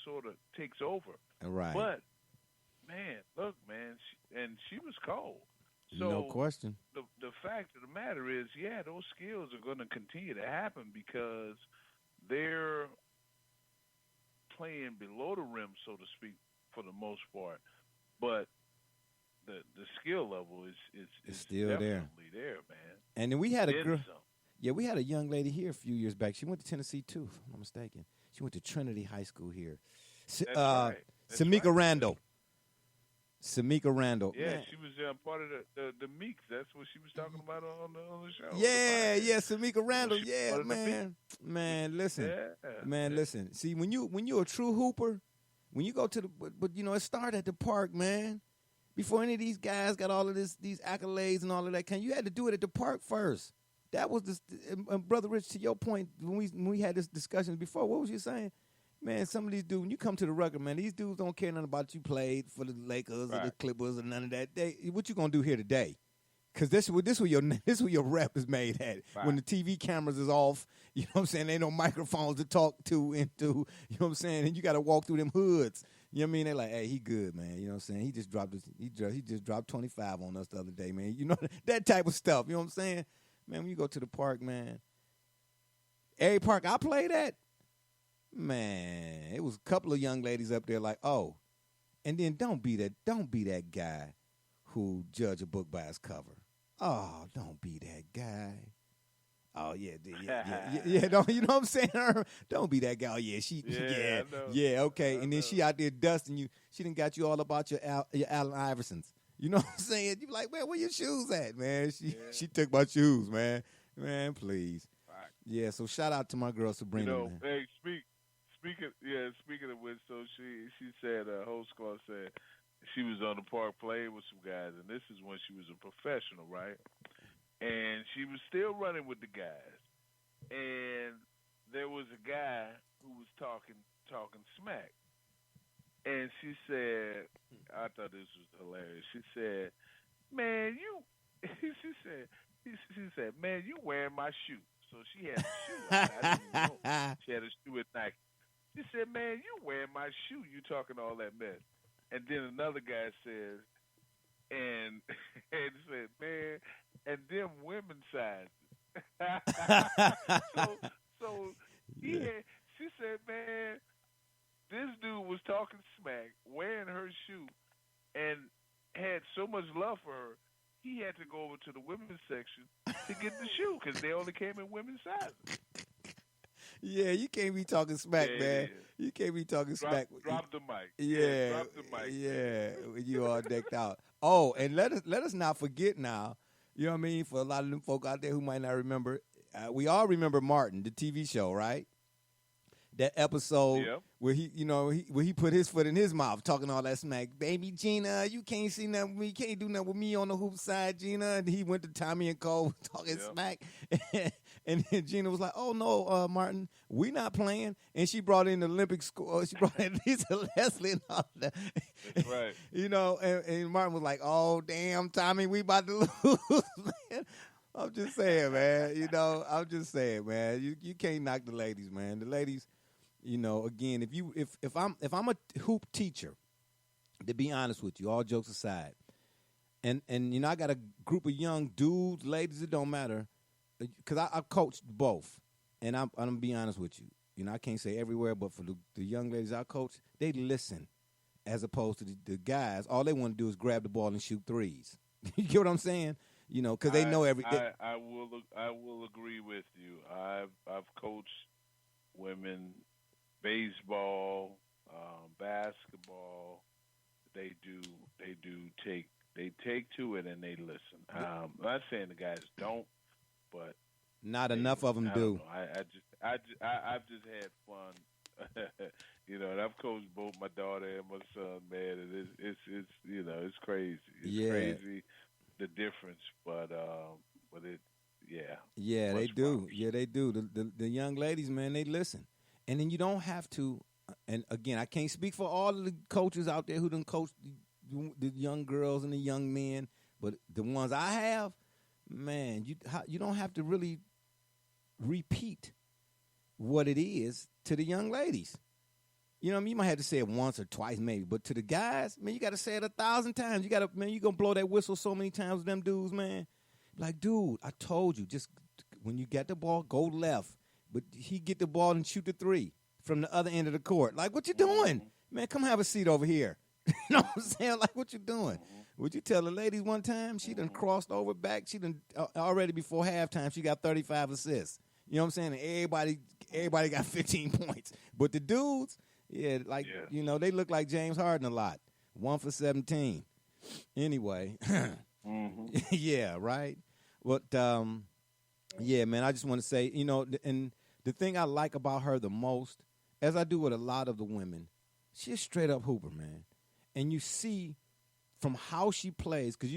sort of takes over. Right. But man, look, man, she was cold. So no question. The fact of the matter is, those skills are going to continue to happen because they're playing below the rim, so to speak, for the most part. But the skill level is still definitely there, man. And then we had a girl. Yeah, we had a young lady here a few years back. She went to Tennessee, too, if I'm not mistaken. She went to Trinity High School here. That's right. That's Samika right. Randall. Samika Randall. Yeah, Man. she was part of the Meeks. That's what she was talking about on the show. Yeah, Samika Randall. She Yeah, part of the man. Listen, Yeah. listen. See, when you're a true hooper, when you go to but it started at the park, man. Before any of these guys got all of these accolades and all of that, you had to do it at the park first. That was Brother Rich. To your point, when we had this discussion before, what was you saying? Man, some of these dudes, when you come to the record, man, these dudes don't care nothing about you played for the Lakers or the Clippers or none of that. What you gonna do here today? Because this where your rep is made at. Right. When the TV cameras is off, you know what I'm saying? Ain't no microphones to talk to into, you know what I'm saying? And you got to walk through them hoods. You know what I mean? They're like, hey, he good, man. You know what I'm saying? He just dropped 25 on us the other day, man. You know, that type of stuff. You know what I'm saying? Man, when you go to the park, man, every park I played at, man, it was a couple of young ladies up there like, oh, and then don't be that guy who judge a book by its cover. Oh, don't be that guy. Oh yeah. Don't, you know what I'm saying? Don't be that guy. Oh yeah, okay. And then she out there dusting you. She done got you all about your Allen Iversons. You know what I'm saying? You be like, man, where your shoes at, man? She took my shoes, man. Man, please. Right. Yeah. So shout out to my girl Sabrina. You know, man. hey, speaking of which, so she said, host call said she was on the park playing with some guys, and this is when she was a professional, right? And she was still running with the guys. And there was a guy who was talking smack. And she said, I thought this was hilarious. She said, man, she said, man, you wearing my shoe. So she had a shoe. I didn't even know. She had a shoe at Nike. She said, man, you wearing my shoe. You talking all that mess. And then another guy says, and said, man, and them women sizes. She said, man, this dude was talking smack, wearing her shoe, and had so much love for her, he had to go over to the women's section to get the shoe because they only came in women's sizes. Yeah, you can't be talking smack, man. You can't be talking smack. Drop the mic. Yeah, drop the mic. Yeah, you all decked out. Oh, and let us not forget now. You know what I mean? For a lot of them folk out there who might not remember, we all remember Martin, the TV show, right? That episode where he put his foot in his mouth, talking all that smack. Baby Gina, you can't see nothing with me. You can't do nothing with me on the hoop side, Gina. And he went to Tommy and Cole talking smack. And then Gina was like, oh, no, Martin, we not playing. And she brought in the Olympic score. She brought in Lisa Leslie and all that. That's right. You know, and Martin was like, oh, damn, Tommy, we about to lose, man. I'm just saying, man. You know, I'm just saying, man. You can't knock the ladies, man. The ladies, you know, again, if I'm a hoop teacher, to be honest with you, all jokes aside, and you know, I got a group of young dudes, ladies, it don't matter, because I coached both, and I'm gonna be honest with you. You know, I can't say everywhere, but for the young ladies I coach, they listen, as opposed to the guys. All they want to do is grab the ball and shoot threes. You get what I'm saying? You know, because they know everything. I will agree with you. I've coached women baseball, basketball. They take to it and they listen. I'm not saying the guys don't, but not enough of them do. I've just had fun. You know, and I've coached both my daughter and my son, man, and it's you know, it's crazy. It's crazy the difference, but it they do. Yeah, they do. The young ladies, man, they listen. And then you don't have to, and again, I can't speak for all of the coaches out there who done coach the young girls and the young men, but the ones I have, man, you don't have to really repeat what it is to the young ladies. You know what I mean? You might have to say it once or twice maybe, but to the guys, man, you got to say it 1,000 times. You going to blow that whistle so many times with them dudes, man. Like, dude, I told you, just when you get the ball, go left. But he get the ball and shoot the three from the other end of the court. Like, what you doing? Man, come have a seat over here. You know what I'm saying? Like, what you doing? Would you tell the ladies one time she done crossed over back? She done already before halftime. She got 35 assists. You know what I'm saying? And everybody got 15 points. But the dudes, they look like James Harden a lot. 1 for 17. Anyway, yeah, right. But yeah, man, I just want to say, and the thing I like about her the most, as I do with a lot of the women, she's a straight up hooper, man. And you see from how she plays, because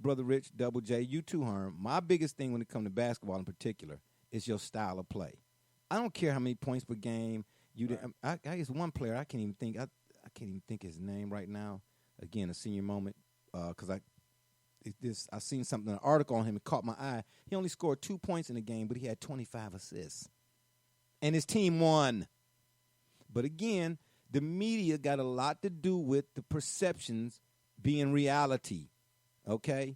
Brother Rich, Double J, you too, Herm, my biggest thing when it comes to basketball in particular is your style of play. I don't care how many points per game you did. I guess one player I can't even think his name right now. Again, a senior moment, because I seen something, an article on him. It caught my eye. He only scored 2 points in the game, but he had 25 assists, and his team won. But again, the media got a lot to do with the perceptions being reality, okay?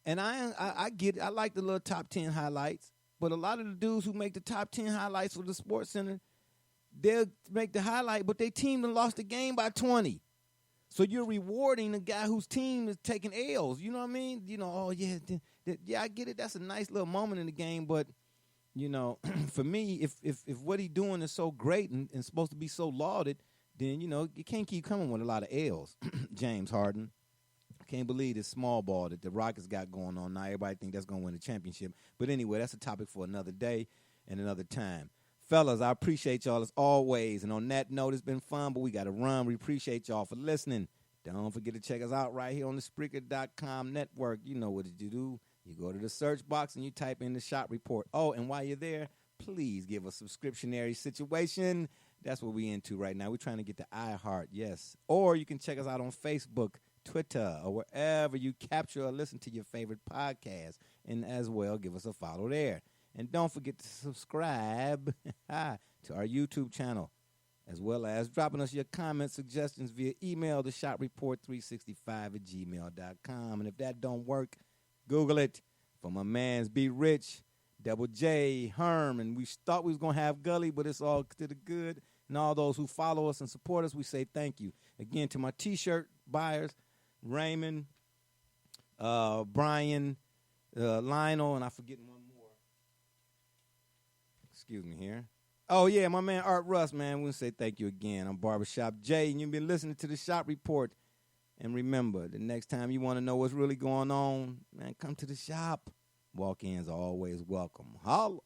And I get it. I like the little top 10 highlights, but a lot of the dudes who make the top 10 highlights for the Sports Center, they'll make the highlight, but their team done lost the game by 20. So you're rewarding the guy whose team is taking L's. You know what I mean? Yeah, I get it. That's a nice little moment in the game, but for me, if what he's doing is so great and supposed to be so lauded, then you can't keep coming with a lot of L's. James Harden. I can't believe this small ball that the Rockets got going on now. Everybody think that's going to win the championship. But anyway, that's a topic for another day and another time. Fellas, I appreciate y'all as always. And on that note, it's been fun, but we got to run. We appreciate y'all for listening. Don't forget to check us out right here on the Spreaker.com network. You know what you do. You go to the search box and you type in the shop report. Oh, and while you're there, please give a subscriptionary situation. That's what we're into right now. We're trying to get to iHeart, yes. Or you can check us out on Facebook, Twitter, or wherever you capture or listen to your favorite podcast. And as well, give us a follow there. And don't forget to subscribe to our YouTube channel, as well as dropping us your comments, suggestions via email to shopreport365@gmail.com. And if that don't work, Google it. For my man's Be Rich, Double J, Herm, and we thought we was going to have Gully, but it's all to the good. And all those who follow us and support us, we say thank you. Again, to my T-shirt buyers, Raymond, Brian, Lionel, and I'm forgetting one more. Excuse me here. Oh, yeah, my man Art Russ, man. We'll say thank you again. I'm Barbershop Jay, and you've been listening to the Shop Report. And remember, the next time you want to know what's really going on, man, come to the shop. Walk-ins are always welcome. Holla.